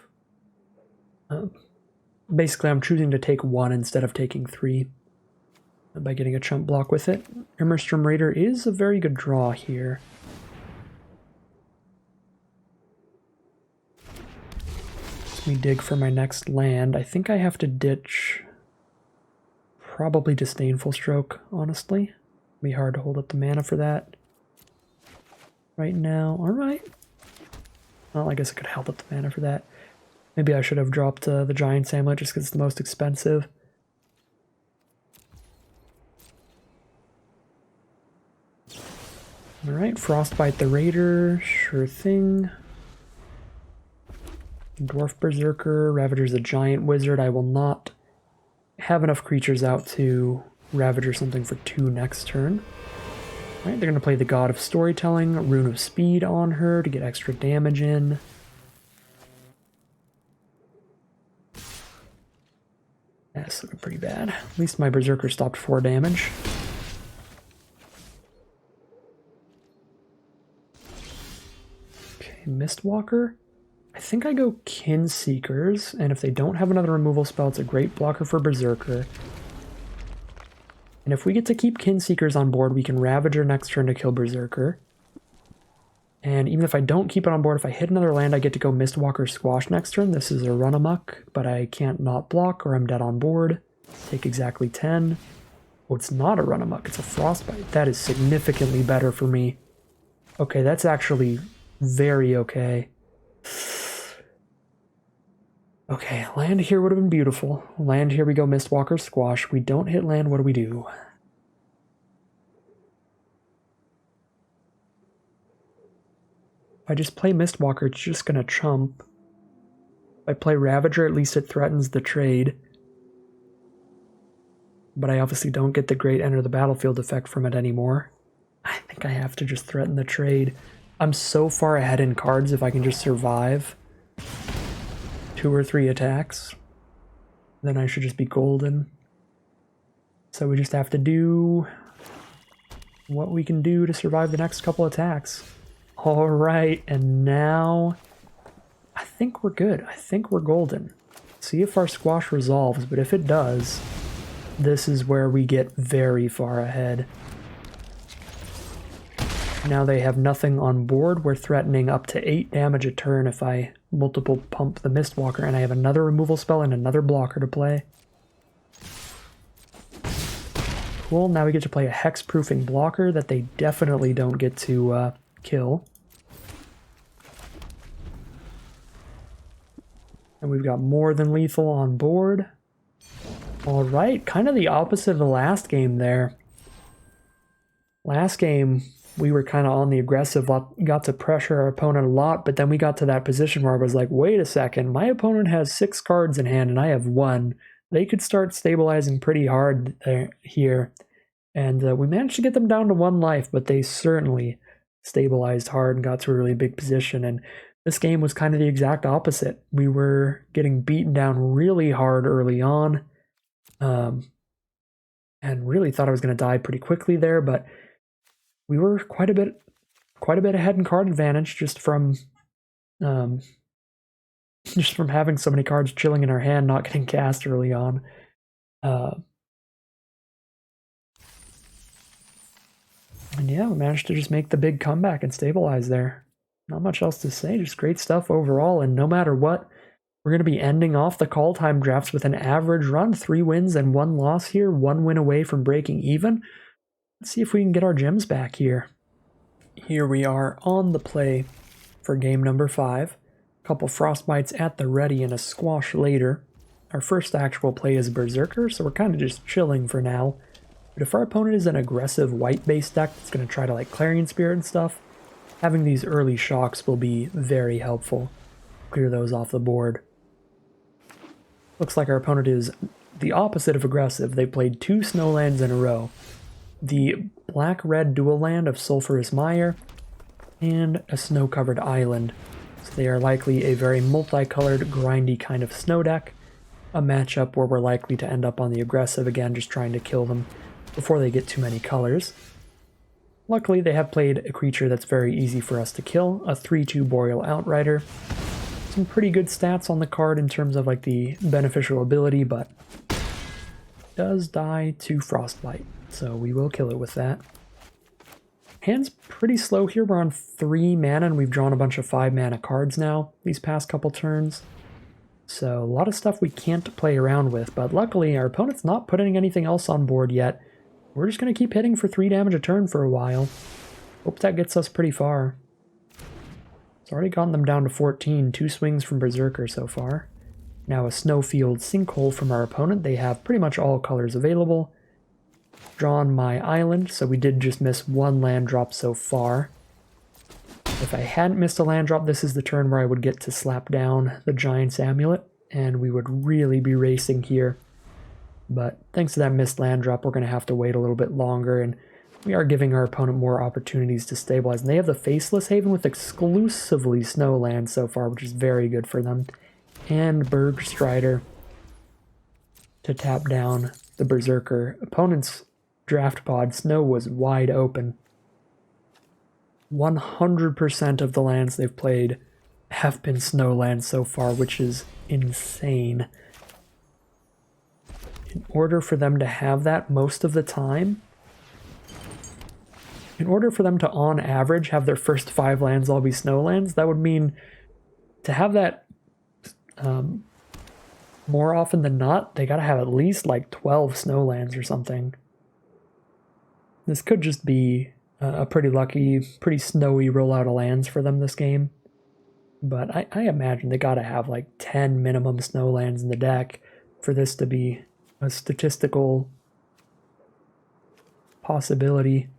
basically, I'm choosing to take 1 instead of taking 3 by getting a chump block with it. Immerstrom Raider is a very good draw here. Let me dig for my next land. I think I have to ditch probably Disdainful Stroke, honestly. It'll be hard to hold up the mana for that right now. Alright. Well, I guess I could help up the mana for that. Maybe I should have dropped the Giant's Amulet just because it's the most expensive. Alright, Frostbite the Raider, sure thing. Dwarf Berserker, Ravager's a giant wizard. I will not have enough creatures out to Ravager something for 2 next turn. Alright, they're going to play the God of Storytelling, Rune of Speed on her to get extra damage in. That's looking pretty bad. At least my Berserker stopped 4 damage. Okay, Mistwalker. I think I go Kinseekers, and if they don't have another removal spell, it's a great blocker for Berserker. And if we get to keep Kinseekers on board, we can Ravager next turn to kill Berserker. And even if I don't keep it on board, if I hit another land, I get to go Mistwalker Squash next turn. This is a Run Amok, but I can't not block or I'm dead on board. Take exactly 10. Oh, it's not a Run Amok, it's a Frostbite. That is significantly better for me. Okay, that's actually very okay. Okay, land here would have been beautiful. Land here we go Mistwalker Squash. We don't hit land, what do we do? If I just play Mistwalker, it's just gonna chump. If I play Ravager, at least it threatens the trade. But I obviously don't get the great enter the battlefield effect from it anymore. I think I have to just threaten the trade. I'm so far ahead in cards if I can just survive 2 or 3 attacks, then I should just be golden. So we just have to do what we can do to survive the next couple attacks. Alright, and now I think we're good. I think we're golden. See if our squash resolves, but if it does, this is where we get very far ahead. Now they have nothing on board. We're threatening up to 8 damage a turn if I multiple pump the Mistwalker, and I have another removal spell and another blocker to play. Cool, now we get to play a hexproofing blocker that they definitely don't get to kill. And we've got more than lethal on board. Alright, kind of the opposite of the last game there. Last game, we were kind of on the aggressive, got to pressure our opponent a lot, but then we got to that position where I was like, wait a second, my opponent has 6 cards in hand and I have 1. They could start stabilizing pretty hard here. And we managed to get them down to 1 life, but they certainly stabilized hard and got to a really big position. And this game was kind of the exact opposite. We were getting beaten down really hard early on, and really thought I was going to die pretty quickly there, but we were quite a bit ahead in card advantage just from having so many cards chilling in our hand, not getting cast early on. And yeah, we managed to just make the big comeback and stabilize there. Not much else to say, just great stuff overall, and no matter what, we're going to be ending off the Kaldheim drafts with an average run, 3 wins and 1 loss here, 1 win away from breaking even. Let's see if we can get our gems back here. Here we are on the play for game number 5. A couple frostbites at the ready and a squash later. Our first actual play is Berserker, so we're kind of just chilling for now. But if our opponent is an aggressive white-based deck that's going to try to like Clarion Spirit and stuff, having these early shocks will be very helpful. Clear those off the board. Looks like our opponent is the opposite of aggressive. They played 2 snowlands in a row. The black-red dual land of Sulphurous Mire and a snow-covered island. So they are likely a very multicolored, grindy kind of snow deck. A matchup where we're likely to end up on the aggressive again, just trying to kill them before they get too many colors. Luckily, they have played a creature that's very easy for us to kill, a 3/2 Boreal Outrider. Some pretty good stats on the card in terms of like the beneficial ability, but does die to Frostbite, so we will kill it with that. Hand's pretty slow here. We're on 3 mana and we've drawn a bunch of 5 mana cards now these past couple turns. So a lot of stuff we can't play around with, but luckily our opponent's not putting anything else on board yet. We're just going to keep hitting for 3 damage a turn for a while. Hope that gets us pretty far. It's already gotten them down to 14, 2 swings from Berserker so far. Now a Snowfield Sinkhole from our opponent. They have pretty much all colors available. Drawn my island, so we did just miss 1 land drop so far. If I hadn't missed a land drop, this is the turn where I would get to slap down the Giant's Amulet, and we would really be racing here. But thanks to that missed land drop, we're going to have to wait a little bit longer, and we are giving our opponent more opportunities to stabilize. And they have the Faceless Haven with exclusively snow land so far, which is very good for them. And Bergstrider to tap down the Berserker. Opponent's draft pod snow was wide open. 100% of the lands they've played have been snow lands so far, which is insane. In order for them to have that most of the time, in order for them to, on average, have their first 5 lands all be snow lands, that would mean to have that more often than not, they gotta have at least like 12 snow lands or something. This could just be a pretty lucky, pretty snowy rollout of lands for them this game. But I imagine they gotta have like 10 minimum snow lands in the deck for this to be a statistical possibility.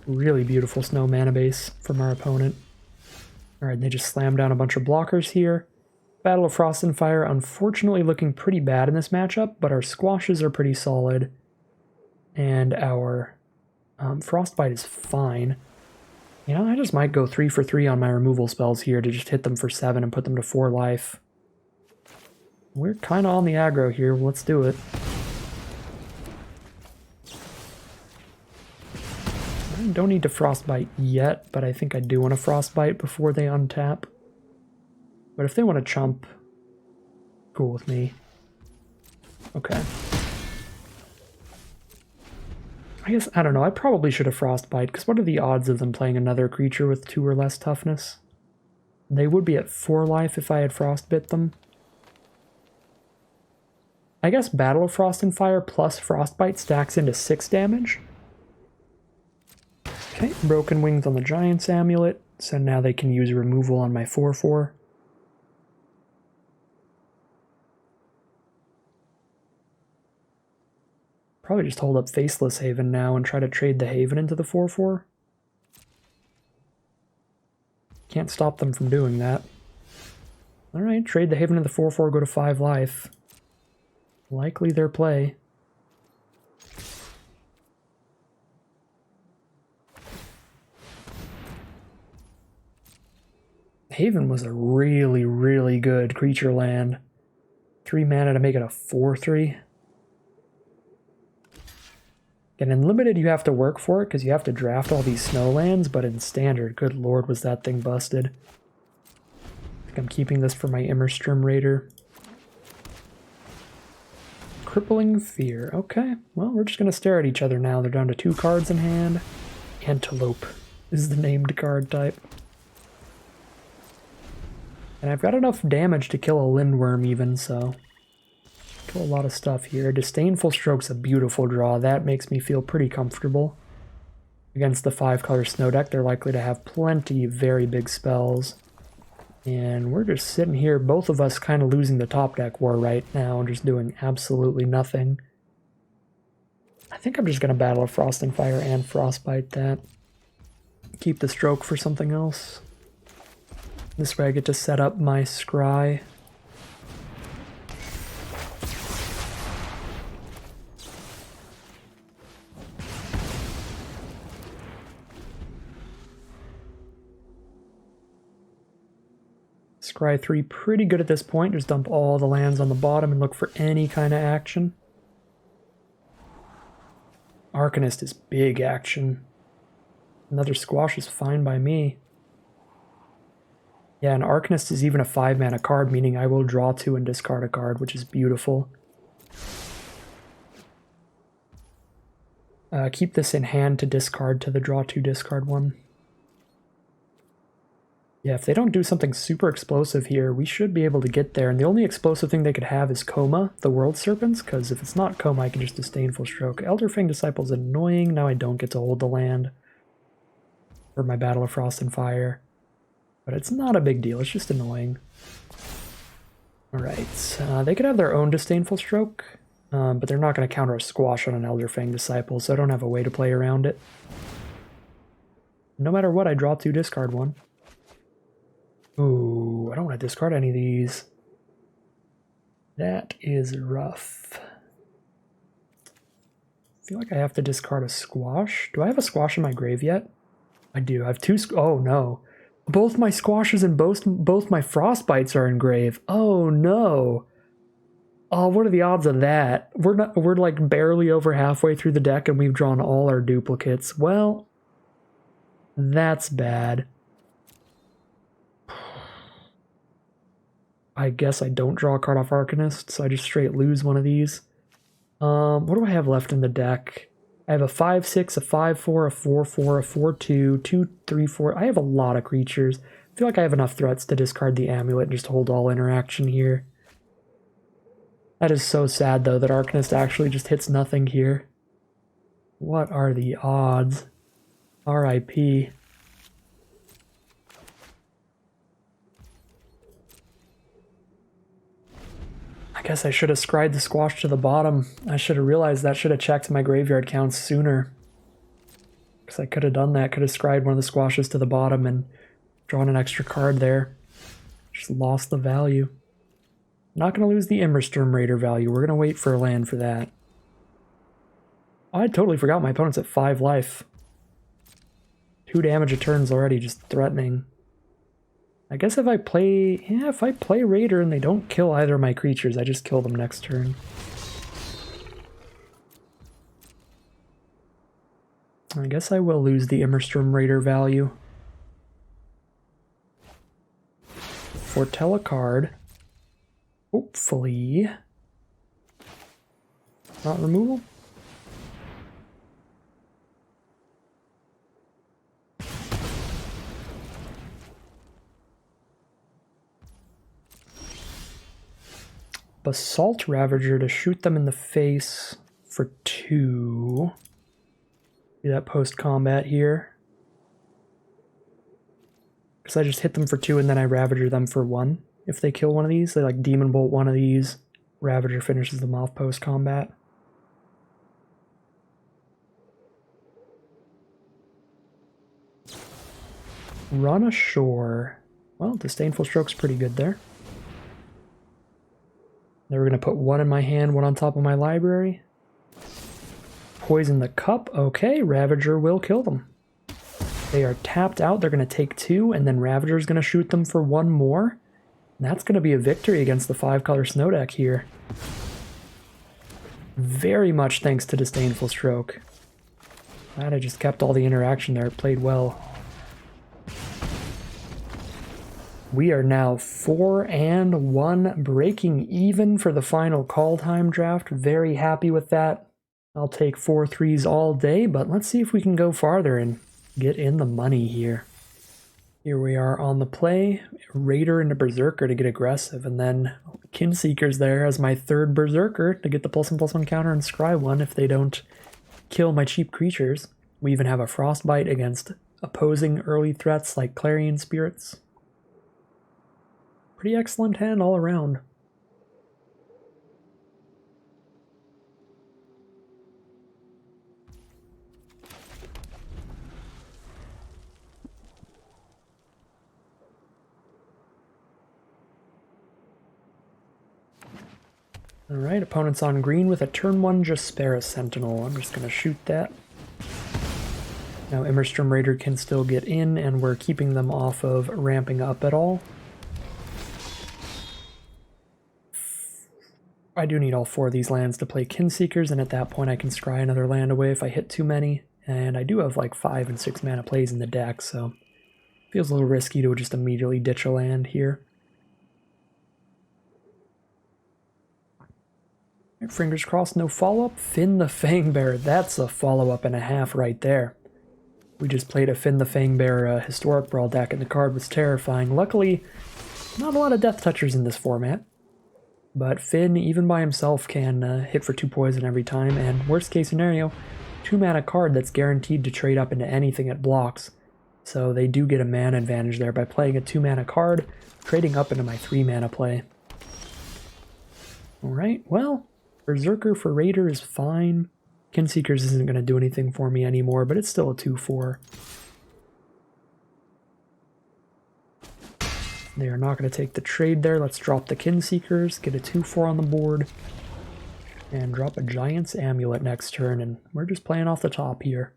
Really beautiful snow mana base from our opponent. Alright, they just slammed down a bunch of blockers here. Battle of Frost and Fire, unfortunately looking pretty bad in this matchup, but our squashes are pretty solid. And our Frostbite is fine. You know, I just might go 3 for 3 on my removal spells here to just hit them for 7 and put them to 4 life. We're kind of on the aggro here, let's do it. I don't need to Frostbite yet, but I think I do want to Frostbite before they untap. But if they want to chump, cool with me. Okay. I guess, I don't know, I probably should have Frostbite, because what are the odds of them playing another creature with 2 or less toughness? They would be at 4 life if I had Frostbit them. I guess Battle of Frost and Fire plus Frostbite stacks into 6 damage. Okay, Broken Wings on the Giant's Amulet, so now they can use removal on my 4/4. Probably just hold up Faceless Haven now and try to trade the Haven into the 4/4. Can't stop them from doing that. Alright, trade the Haven into the 4/4, go to 5 life. Likely their play. Haven was a really, really good creature land. 3 mana to make it a 4/3. And in Limited, you have to work for it because you have to draft all these snow lands, but in Standard, good lord, was that thing busted. I think I'm keeping this for my Immerstrom Raider. Crippling Fear. Okay, well, we're just going to stare at each other now. They're down to 2 cards in hand. Antelope is the named card type. And I've got enough damage to kill a Lindworm even, so... kill a lot of stuff here. Disdainful Stroke's a beautiful draw. That makes me feel pretty comfortable. Against the 5-color snow deck, they're likely to have plenty of very big spells. And we're just sitting here, both of us kind of losing the top deck war right now, and just doing absolutely nothing. I think I'm just going to Battle of Frost and Fire and Frostbite that. Keep the Stroke for something else. This way I get to set up my Scry. Scry 3 pretty good at this point. Just dump all the lands on the bottom and look for any kind of action. Arcanist is big action. Another Squash is fine by me. Yeah, and Arcanist is even a 5-mana card, meaning I will draw 2 and discard a card, which is beautiful. Keep this in hand to discard to the draw 2, discard 1. Yeah, if they don't do something super explosive here, we should be able to get there. And the only explosive thing they could have is Coma, the World Serpents, because if it's not Coma, I can just Disdainful Stroke. Elderfang Disciple's annoying. Now I don't get to hold the land for my Battle of Frost and Fire. But it's not a big deal, it's just annoying. Alright, they could have their own Disdainful Stroke, but they're not going to counter a Squash on an Elderfang Disciple, so I don't have a way to play around it. No matter what, I draw 2, discard 1. Ooh, I don't want to discard any of these. That is rough. I feel like I have to discard a Squash. Do I have a Squash in my grave yet? I do. I have 2. Oh no. Both my Squashes and both my Frostbites are in grave. Oh no. Oh, what are the odds of that? We're like barely over halfway through the deck and we've drawn all our duplicates. Well, that's bad. I guess I don't draw a card off Arcanist, so I just straight lose one of these. What do I have left in the deck? I have a 5/6, a 5/4, a 4/4, a 4/2, 2/3/4. I have a lot of creatures. I feel like I have enough threats to discard the Amulet and just hold all interaction here. That is so sad, though, that Arcanist actually just hits nothing here. What are the odds? R.I.P. I guess I should have scried the Squash to the bottom. I should have realized that. Should have checked my graveyard counts sooner. Because I could have done that. Could have scried one of the Squashes to the bottom and drawn an extra card there. Just lost the value. Not going to lose the Immersturm Raider value. We're going to wait for a land for that. I totally forgot my opponent's at 5 life. 2 damage a turn's already just threatening. I guess if I play... yeah, if I play Raider and they don't kill either of my creatures, I just kill them next turn. I guess I will lose the Immersturm Raider value. Foretell a card. Hopefully... not removal? Basalt Ravager to shoot them in the face for 2. Do that post-combat here. Because I just hit them for 2 and then I Ravager them for 1. If they kill one of these, they like Demon Bolt one of these. Ravager finishes them off post-combat. Run ashore. Well, Disdainful Stroke's pretty good there. Then we're going to put 1 in my hand, 1 on top of my library. Poison the cup. Okay, Ravager will kill them. They are tapped out. They're going to take 2, and then Ravager's going to shoot them for 1 more. And that's going to be a victory against the 5-color snow deck here. Very much thanks to Disdainful Stroke. Glad I just kept all the interaction there. It played well. We are now 4-1, breaking even for the final Kaldheim draft. Very happy with that. I'll take 4 3s all day, but let's see if we can go farther and get in the money here. Here we are on the play. Raider into Berserker to get aggressive, and then Kinseeker's there as my 3rd Berserker to get the +1/+1 counter and scry 1 if they don't kill my cheap creatures. We even have a Frostbite against opposing early threats like Clarion Spirits. Pretty excellent hand all around. Alright, opponent's on green with a turn 1 Jaspera Sentinel. I'm just going to shoot that. Now Immerstrom Raider can still get in, and we're keeping them off of ramping up at all. I do need all 4 of these lands to play Kinseekers, and at that point I can scry another land away if I hit too many. And I do have like 5 and 6 mana plays in the deck, so it feels a little risky to just immediately ditch a land here. Fingers crossed, no follow-up. Finn the Fangbearer, that's a follow-up and a half right there. We just played a Finn the Fangbearer Historic Brawl deck, and the card was terrifying. Luckily, not a lot of Death Touchers in this format. But Finn, even by himself, can hit for 2 poison every time, and worst case scenario, 2 mana card that's guaranteed to trade up into anything it blocks. So they do get a mana advantage there by playing a 2 mana card, trading up into my 3 mana play. Alright, well, Berserker for Raider is fine. Kinseekers isn't going to do anything for me anymore, but it's still a 2/4. They are not going to take the trade there. Let's drop the Kinseekers, get a 2/4 on the board, and drop a Giant's Amulet next turn, and we're just playing off the top here.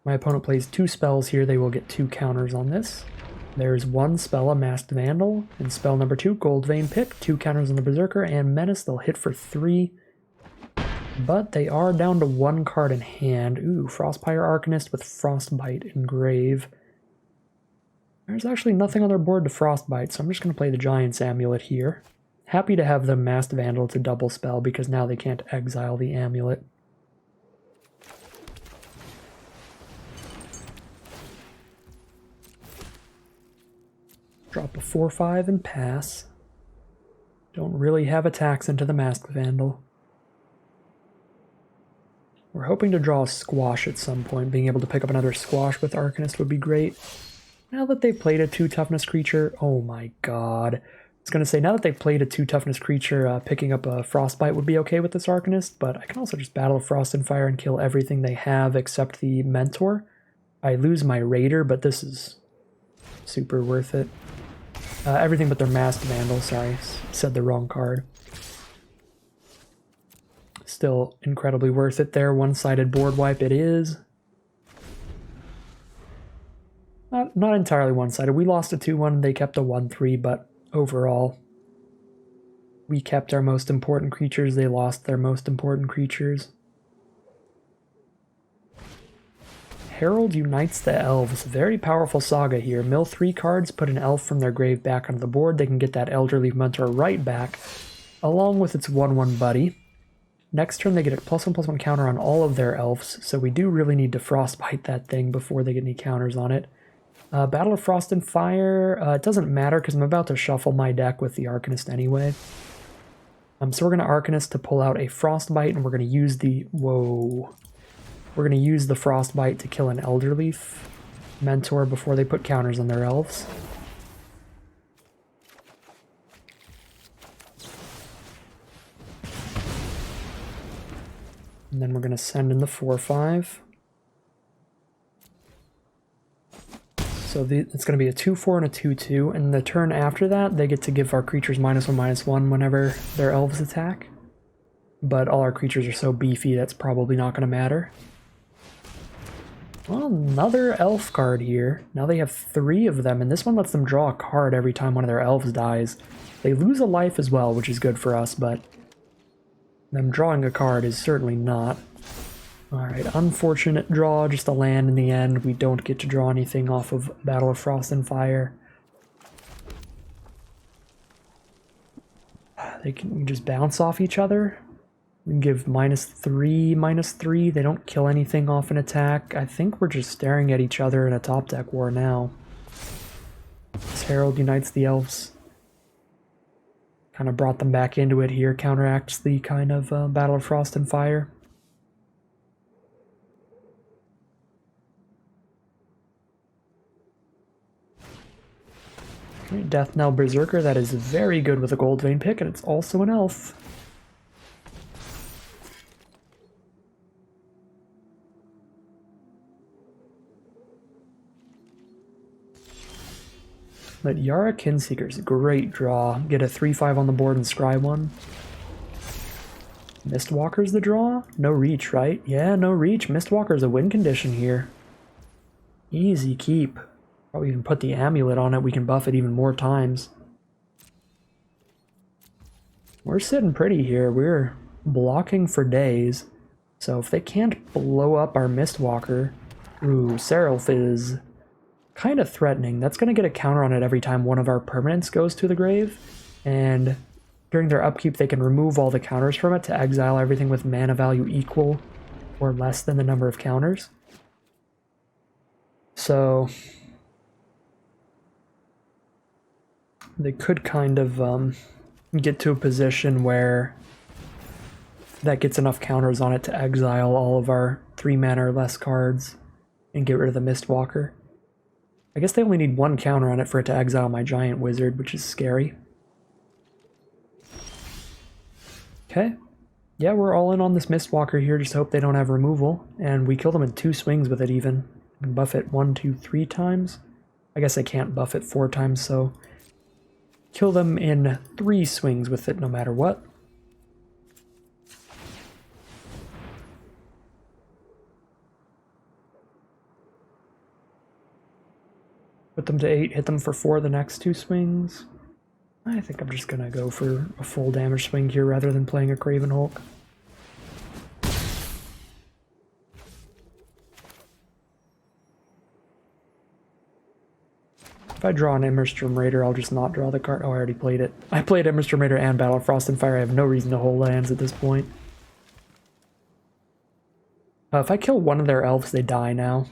My opponent plays 2 spells here. They will get 2 counters on this. There's 1 spell, a Masked Vandal, and spell number 2, Gold Vein Pick, 2 counters on the Berserker, and Menace. They'll hit for 3. But they are down to 1 card in hand. Ooh, Frostpire Arcanist with Frostbite Engrave. There's actually nothing on their board to Frostbite, so I'm just going to play the Giant's Amulet here. Happy to have the Masked Vandal to double spell, because now they can't exile the Amulet. Drop a 4/5 and pass. Don't really have attacks into the Masked Vandal. We're hoping to draw a Squash at some point. Being able to pick up another Squash with Arcanist would be great. Now that they've played a 2 toughness creature, oh my god. I was going to say, now that they've played a 2 toughness creature, picking up a Frostbite would be okay with this Arcanist, but I can also just battle Frost and Fire and kill everything they have except the Mentor. I lose my Raider, but this is super worth it. Everything but their Masked Vandal, sorry, said the wrong card. Still incredibly worth it there. One-sided board wipe it is. Not entirely one-sided. We lost a 2-1, they kept a 1-3, but overall, we kept our most important creatures, they lost their most important creatures. Herald unites the elves. Very powerful saga here. Mill 3 cards, put an elf from their grave back onto the board. They can get that Elderleaf Mentor right back, along with its 1/1 buddy. Next turn they get a +1/+1 counter on all of their elves, so we do really need to Frostbite that thing before they get any counters on it. Battle of Frost and Fire, it doesn't matter because I'm about to shuffle my deck with the Arcanist anyway. So we're going to Arcanist to pull out a Frostbite, and we're going to use the... Whoa. We're going to use the Frostbite to kill an Elderleaf Mentor before they put counters on their elves. And then we're going to send in the 4/5. So it's going to be a 2/4 and a 2/2, and the turn after that, they get to give our creatures -1/-1 whenever their elves attack. But all our creatures are so beefy, that's probably not going to matter. Well, another elf card here. Now they have 3 of them, and this one lets them draw a card every time one of their elves dies. They lose a life as well, which is good for us, but them drawing a card is certainly not. Alright, unfortunate draw, just a land in the end. We don't get to draw anything off of Battle of Frost and Fire. They can just bounce off each other. We give -3, -3. They don't kill anything off an attack. I think we're just staring at each other in a top deck war now. This Herald unites the elves. Kind of brought them back into it here. Counteracts the kind of Battle of Frost and Fire. Death Knell Berserker, that is very good with a Gold Vein pick, and it's also an elf. But Yara Kinseeker's a great draw. Get a 3/5 on the board and scry one. Mistwalker's the draw? No reach, right? Yeah, no reach. Mistwalker's a win condition here. Easy keep. Probably even put the amulet on it, we can buff it even more times. We're sitting pretty here, we're blocking for days. So if they can't blow up our Mistwalker, ooh, Seraph is kind of threatening. That's going to get a counter on it every time one of our permanents goes to the grave, and during their upkeep they can remove all the counters from it to exile everything with mana value equal or less than the number of counters. So they could kind of get to a position where that gets enough counters on it to exile all of our 3 mana or less cards and get rid of the Mistwalker. I guess they only need 1 counter on it for it to exile my Giant Wizard, which is scary. Okay. Yeah, we're all in on this Mistwalker here, just hope they don't have removal. And we kill them in 2 swings with it even. We can buff it 1, 2, 3 times. I guess I can't buff it 4 times, so kill them in 3 swings with it no matter what. Put them to 8, hit them for 4 the next 2 swings. I think I'm just gonna go for a full damage swing here rather than playing a Craven Hulk. If I draw an Immersturm Raider, I'll just not draw the card. Oh, I already played it. I played Immersturm Raider and Battle of Frost and Fire. I have no reason to hold lands at this point. If I kill one of their elves, they die now.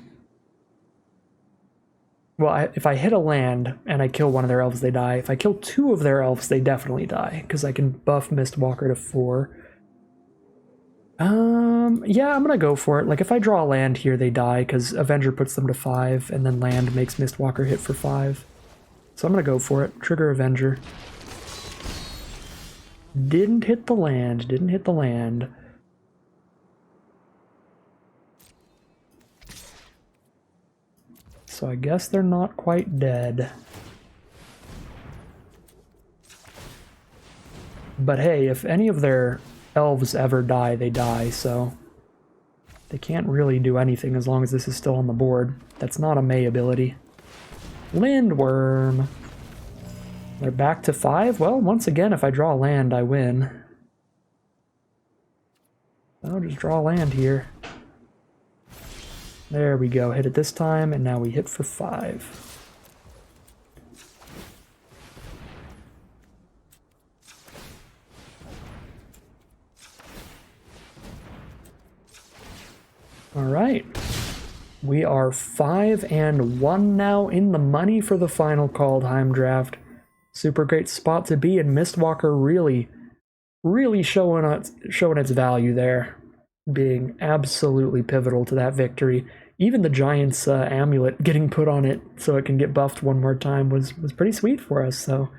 Well, if I hit a land and I kill one of their elves, they die. If I kill 2 of their elves, they definitely die, because I can buff Mistwalker to 4. Yeah, I'm gonna go for it. Like, if I draw a land here, they die, because Avenger puts them to 5, and then land makes Mistwalker hit for 5. So I'm gonna go for it. Trigger Avenger. Didn't hit the land, didn't hit the land. So I guess they're not quite dead. But hey, if any of their elves ever die, they die, so they can't really do anything as long as this is still on the board. That's not a May ability. Landworm. They're back to 5? Well, once again, if I draw a land, I win. I'll just draw a land here. There we go, hit it this time, and now we hit for 5. Alright. We are 5-1 now, in the money for the final Kaldheim draft. Super great spot to be, and Mistwalker really showing its value there, being absolutely pivotal to that victory. Even the Giant's amulet getting put on it so it can get buffed one more time was pretty sweet for us. So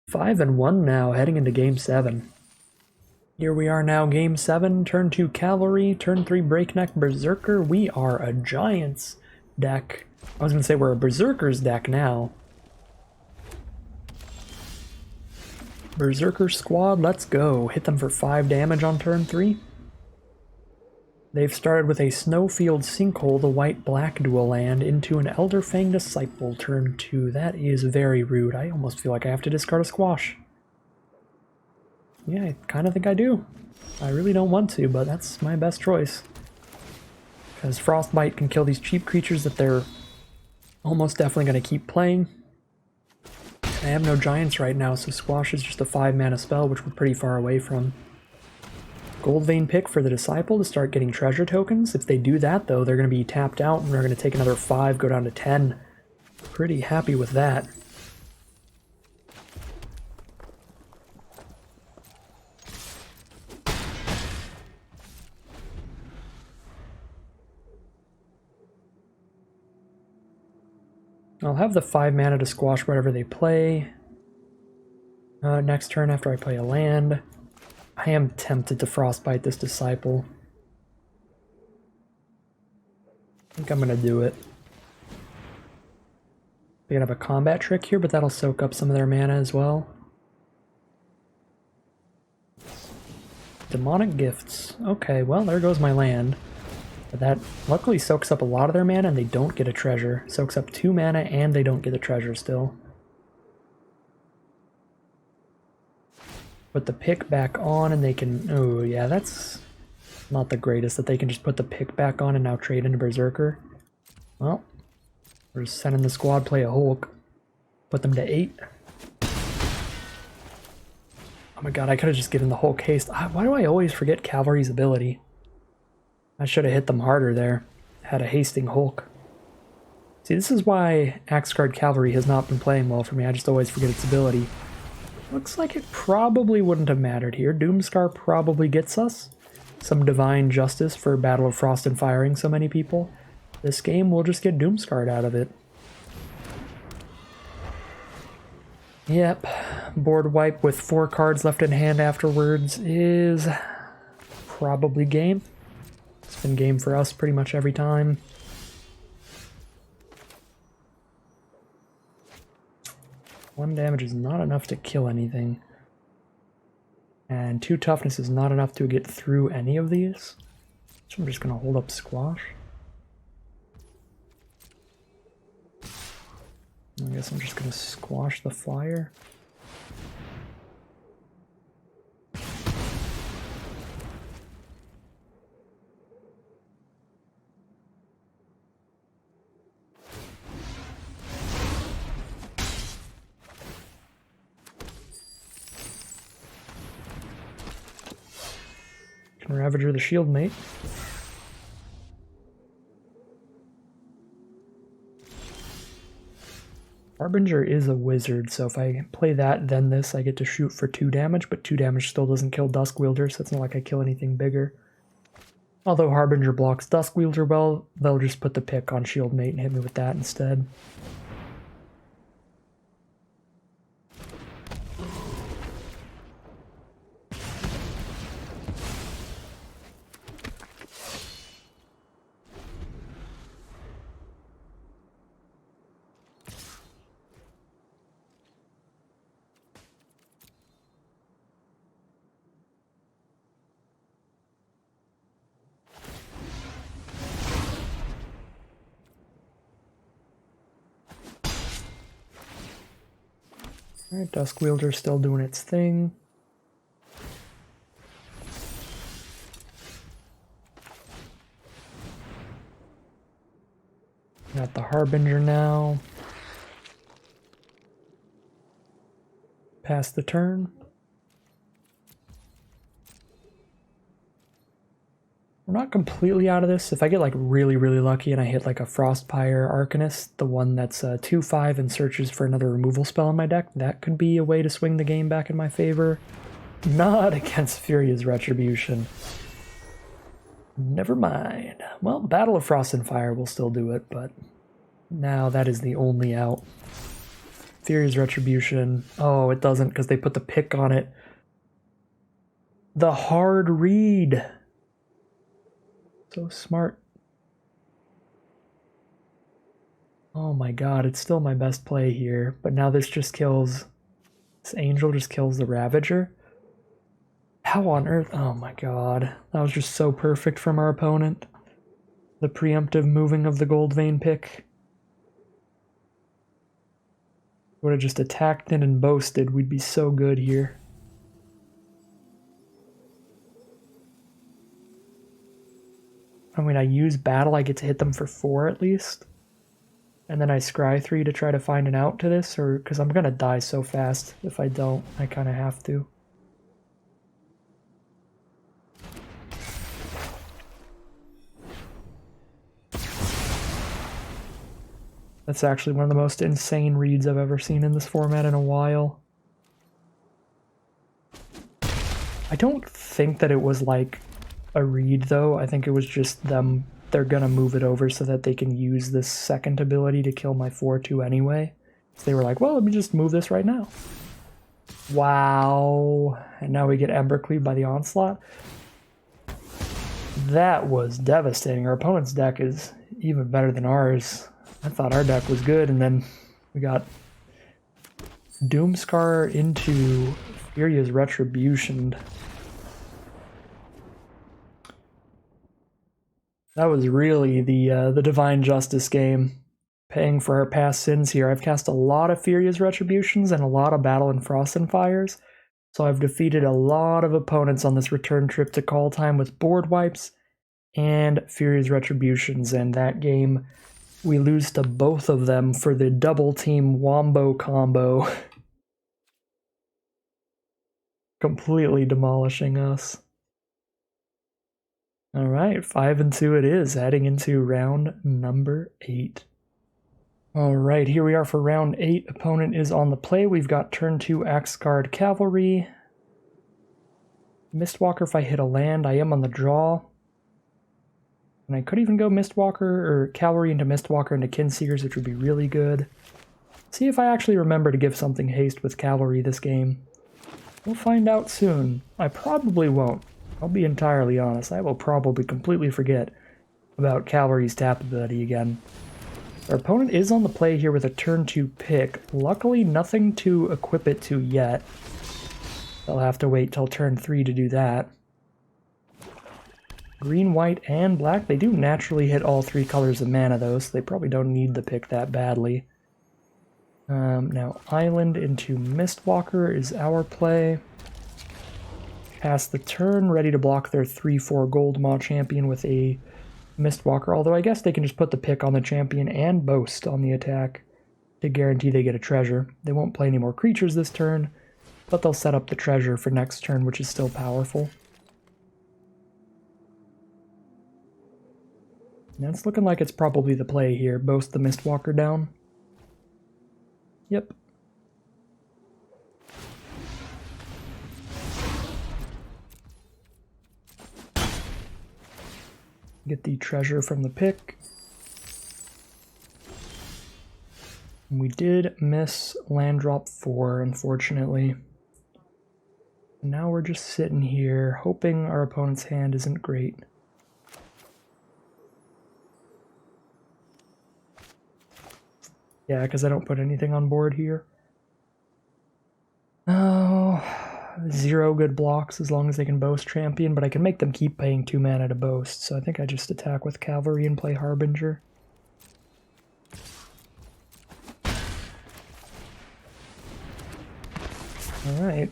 5-1 now, heading into Game 7. Here we are now, Game 7, turn 2 Cavalry, turn 3 Breakneck Berserker. We are a Giants deck. I was going to say we're a Berserker's deck now. Berserker squad, let's go. Hit them for 5 damage on turn 3. They've started with a Snowfield Sinkhole, the white-black dual land, into an Elderfang Disciple, turn 2. That is very rude. I almost feel like I have to discard a Squash. Yeah, I kind of think I do. I really don't want to, but that's my best choice. Because Frostbite can kill these cheap creatures that they're almost definitely going to keep playing. I have no Giants right now, so Squash is just a 5-mana spell, which we're pretty far away from. Gold Vein pick for the Disciple to start getting treasure tokens. If they do that, though, they're going to be tapped out, and we're going to take another 5, go down to 10. Pretty happy with that. I'll have the 5 mana to squash whatever they play. Next turn after I play a land. I am tempted to Frostbite this Disciple. I think I'm going to do it. They can have a combat trick here, but that'll soak up some of their mana as well. Demonic Gifts. Okay, well, there goes my land. But that luckily soaks up a lot of their mana and they don't get a treasure. Soaks up 2 mana and they don't get a treasure still. Put the pick back on and they can... Oh yeah, that's not the greatest that they can just put the pick back on and now trade into Berserker. Well, we're just sending the squad play a Hulk. Put them to 8. Oh my god, I could have just given the Hulk haste. Why do I always forget Cavalry's ability? I should have hit them harder there. Had a hasting Hulk. See, this is why Axeguard Cavalry has not been playing well for me. I just always forget its ability. Looks like it probably wouldn't have mattered here. Doomscar probably gets us some divine justice for Battle of Frost and firing so many people. This game will just get Doomscarred out of it. Yep, board wipe with 4 cards left in hand afterwards is probably game. It's been game for us pretty much every time. One damage is not enough to kill anything. And 2 toughness is not enough to get through any of these. So I'm just going to hold up Squash. I guess I'm just going to squash the flyer. Can Ravager the Shield Mate. Harbinger is a wizard, so if I play that, then this, I get to shoot for 2 damage, but 2 damage still doesn't kill Duskwielder, so it's not like I kill anything bigger. Although Harbinger blocks Duskwielder well, they'll just put the pick on Shield Mate and hit me with that instead. Alright, Duskwielder's still doing its thing. Got the Harbinger now. Pass the turn. We're not completely out of this. If I get like really, really lucky and I hit like a Frostpire Arcanist, the one that's 2/5 and searches for another removal spell in my deck, that could be a way to swing the game back in my favor. Not against Furious Retribution. Never mind. Well, Battle of Frost and Fire will still do it, but now that is the only out. Furious Retribution. Oh, it doesn't because they put the pick on it. The hard read. So smart. Oh my god, it's still my best play here, but now this just kills... This Angel just kills the Ravager? How on earth? Oh my god. That was just so perfect from our opponent. The preemptive moving of the Gold Vein pick. Would have just attacked it and boasted. We'd be so good here. I mean, I use battle, I get to hit them for 4 at least. And then I scry 3 to try to find an out to this, or because I'm gonna die so fast. If I don't, I kind of have to. That's actually one of the most insane reads I've ever seen in this format in a while. I don't think that it was like a read though. I think it was just them, they're gonna move it over so that they can use this second ability to kill my 4/2 anyway. So they were like, well, let me just move this right now. Wow. And now we get Embercleave by the Onslaught. That was devastating. Our opponent's deck is even better than ours. I thought our deck was good, and then we got Doomscar into Furious Retribution. That was really the Divine Justice game. Paying for our past sins here. I've cast a lot of Furious Retributions and a lot of Battle and Frost and Fires, so I've defeated a lot of opponents on this return trip to Kaldheim with board wipes and Furious Retributions, and that game we lose to both of them for the double team Wombo combo. Completely demolishing us. Alright, 5-2 it is, heading into round number 8. Alright, here we are for round 8. Opponent is on the play. We've got turn 2 Axguard Cavalry. Mistwalker if I hit a land. I am on the draw. And I could even go Mistwalker or Cavalry into Mistwalker into Kinseekers, which would be really good. See if I actually remember to give something haste with Cavalry this game. We'll find out soon. I probably won't. I'll be entirely honest. I will probably completely forget about Cavalry's tap ability again. Our opponent is on the play here with a turn 2 pick. Luckily, nothing to equip it to yet. They'll have to wait till turn 3 to do that. Green, white, and black. They do naturally hit all 3 colors of mana, though, so they probably don't need the pick that badly. Now, Island into Mistwalker is our play. Pass the turn, ready to block their 3/4 Gold Maw champion with a Mistwalker, although I guess they can just put the pick on the champion and boast on the attack to guarantee they get a treasure. They won't play any more creatures this turn, but they'll set up the treasure for next turn, which is still powerful. And it's looking like it's probably the play here. Boast the Mistwalker down. Yep. Get the treasure from the pick. We did miss land drop 4, unfortunately. Now we're just sitting here, hoping our opponent's hand isn't great. Yeah, because I don't put anything on board here. Oh, 0 good blocks as long as they can boast champion, but I can make them keep paying 2 mana to boast, so I think I just attack with Cavalry and play Harbinger. Alright.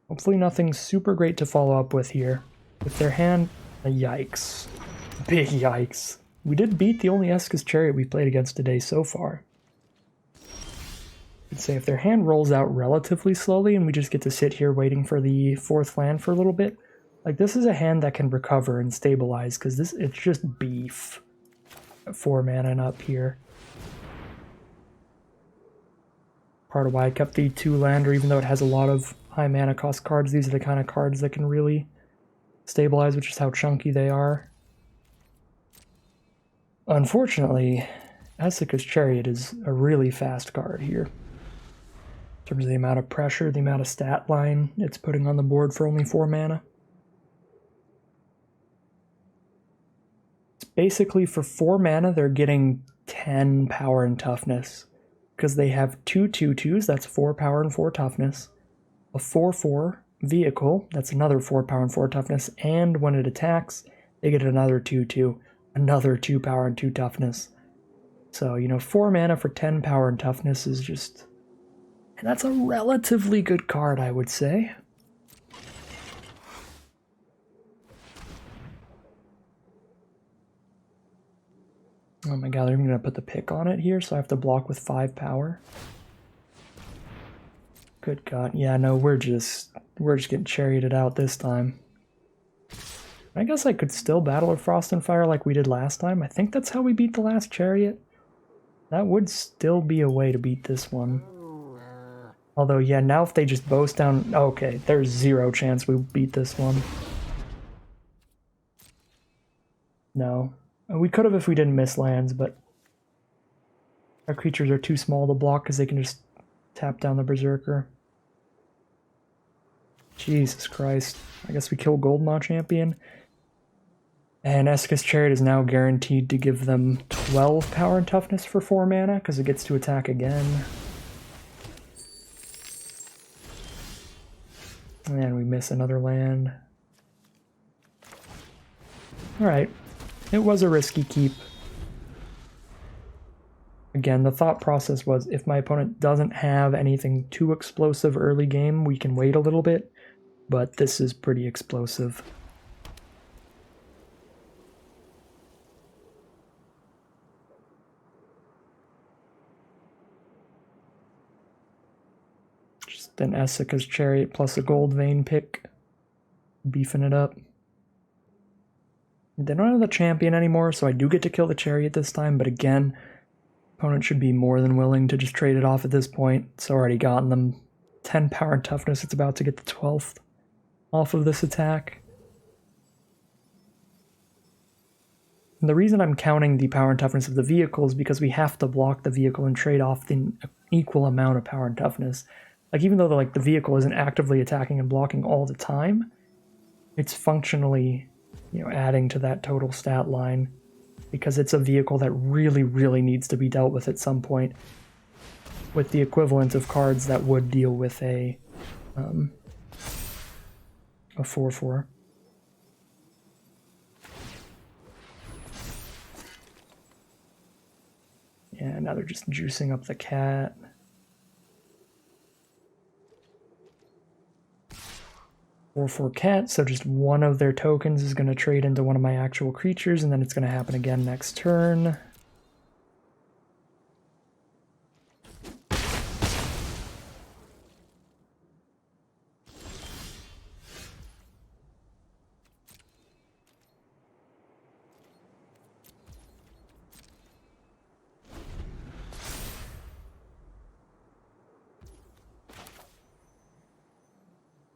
Hopefully nothing super great to follow up with here. With their hand, yikes. Big yikes. We did beat the only Esca's Chariot we played against today so far. I'd say if their hand rolls out relatively slowly and we just get to sit here waiting for the 4th land for a little bit, like this is a hand that can recover and stabilize because it's just beef. 4 mana and up here. Part of why I kept the 2-lander, even though it has a lot of high mana cost cards. These are the kind of cards that can really stabilize, which is how chunky they are. Unfortunately, Essica's Chariot is a really fast card here. In terms of the amount of pressure, the amount of stat line it's putting on the board for only 4 mana. It's basically for 4 mana, they're getting 10 power and toughness. Because they have 2 2/2s, that's 4 power and 4 toughness. A 4/4 vehicle, that's another 4 power and 4 toughness. And when it attacks, they get another 2/2, another 2 power and 2 toughness. So, 4 mana for 10 power and toughness is just... And that's a relatively good card, I would say. Oh my god, they're going to put the pick on it here, so I have to block with 5 power. Good god. Yeah, no, we're just getting charioted out this time. I guess I could still battle with Frost and Fire like we did last time. I think that's how we beat the last chariot. That would still be a way to beat this one. Although, yeah, now if they just boast down... Okay, there's 0 chance we beat this one. No. We could have if we didn't miss lands, but our creatures are too small to block because they can just tap down the Berserker. Jesus Christ. I guess we kill Goldmaw Champion. And Essica's Chariot is now guaranteed to give them 12 power and toughness for 4 mana because it gets to attack again. And we miss another land. Alright. It was a risky keep. Again, the thought process was if my opponent doesn't have anything too explosive early game, we can wait a little bit, but this is pretty explosive. Just an Essica's Chariot plus a Gold Vein pick, beefing it up. They don't have the champion anymore, so I do get to kill the chariot this time, but again, opponent should be more than willing to just trade it off at this point. It's already gotten them 10 power and toughness. It's about to get the 12th off of this attack. And the reason I'm counting the power and toughness of the vehicle is because we have to block the vehicle and trade off the equal amount of power and toughness. Like, even though the vehicle isn't actively attacking and blocking all the time, it's functionally... adding to that total stat line because it's a vehicle that really, really needs to be dealt with at some point with the equivalent of cards that would deal with a 4/4. Yeah, now they're just juicing up the cat. 4/4 cat, so just one of their tokens is going to trade into one of my actual creatures, and then it's going to happen again next turn.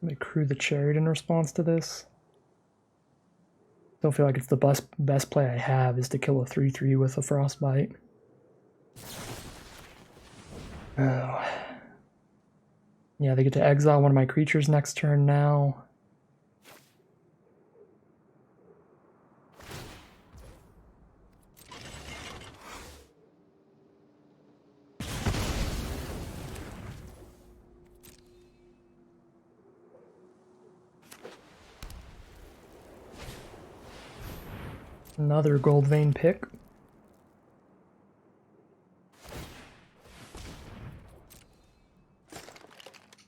Let me crew the chariot in response to this. Don't feel like it's the best play I have is to kill a 3/3 with a frostbite. Oh. Yeah, they get to exile one of my creatures next turn now. Another Gold Vein pick.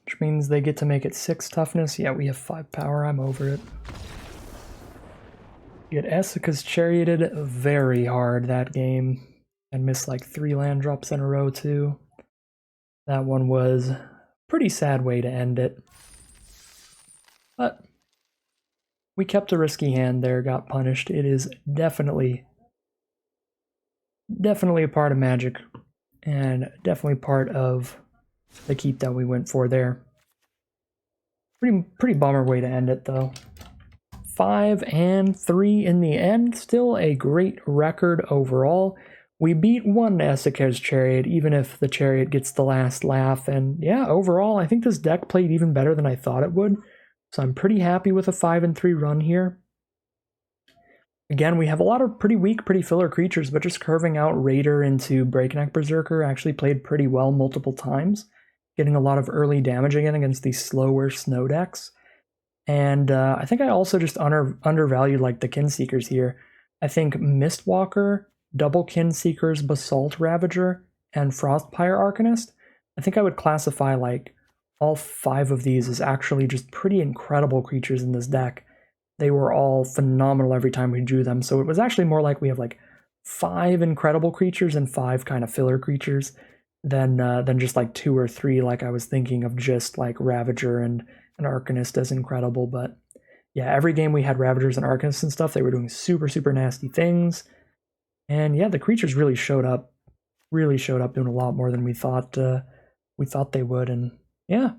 Which means they get to make it 6 toughness. Yeah, we have 5 power. I'm over it. Yet Essica's charioted very hard that game and missed like 3 land drops in a row too. That one was a pretty sad way to end it. But we kept a risky hand there, got punished. It is definitely a part of Magic, and definitely part of the keep that we went for there. Pretty bummer way to end it, though. 5 and 3 in the end. Still a great record overall. We beat one Essaker's Chariot, even if the Chariot gets the last laugh. And yeah, overall, I think this deck played even better than I thought it would. So I'm pretty happy with a 5 and 3 run here. Again, we have a lot of pretty weak, pretty filler creatures, but just curving out Raider into Breakneck Berserker actually played pretty well multiple times, getting a lot of early damage again against these slower snow decks. And I think I also just undervalued like the Kinseekers here. I think Mistwalker, Double Kinseekers, Basalt Ravager, and Frostpire Arcanist, I think I would classify like all 5 of these as actually just pretty incredible creatures in this deck. They were all phenomenal every time we drew them, so it was actually more like we have like 5 incredible creatures and 5 kind of filler creatures than just like 2 or 3 like I was thinking of, just like Ravager and an Arcanist as incredible. But yeah, every game we had Ravagers and Arcanists and stuff, they were doing super nasty things. And yeah, the creatures really showed up doing a lot more than we thought they would. And yeah,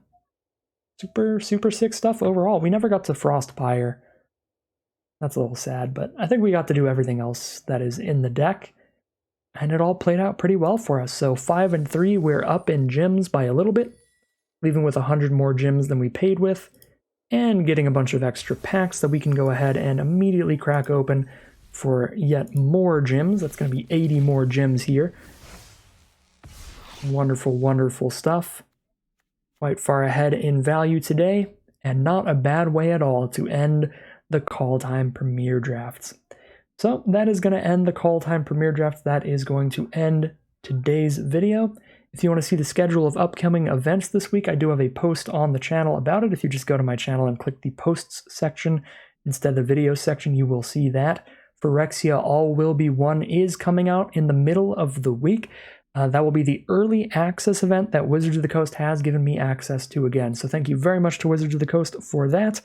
super sick stuff overall. We never got to Frostpire. That's a little sad, but I think we got to do everything else that is in the deck, and it all played out pretty well for us. So 5 and 3, we're up in gems by a little bit, leaving with 100 more gems than we paid with, and getting a bunch of extra packs that we can go ahead and immediately crack open for yet more gems. That's going to be 80 more gems here. Wonderful stuff. Quite far ahead in value today, and not a bad way at all to end the Kaldheim Premier Drafts. So that is going to end the Kaldheim Premier Draft. That is going to end today's video. If you want to see the schedule of upcoming events this week, I do have a post on the channel about it. If you just go to my channel and click the posts section instead of the video section, you will see that. Phyrexia All Will Be One is coming out in the middle of the week. That will be the early access event that Wizards of the Coast has given me access to again. So thank you very much to Wizards of the Coast for that.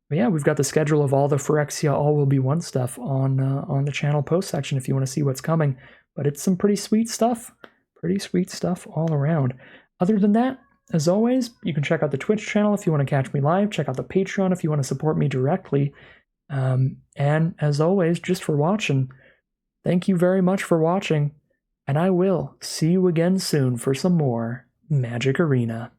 But yeah, we've got the schedule of all the Phyrexia All Will Be One stuff on the channel post section if you want to see what's coming. But it's some pretty sweet stuff all around. Other than that, as always, you can check out the Twitch channel if you want to catch me live. Check out the Patreon if you want to support me directly. And as always, just for watching, thank you very much for watching. And I will see you again soon for some more Magic Arena.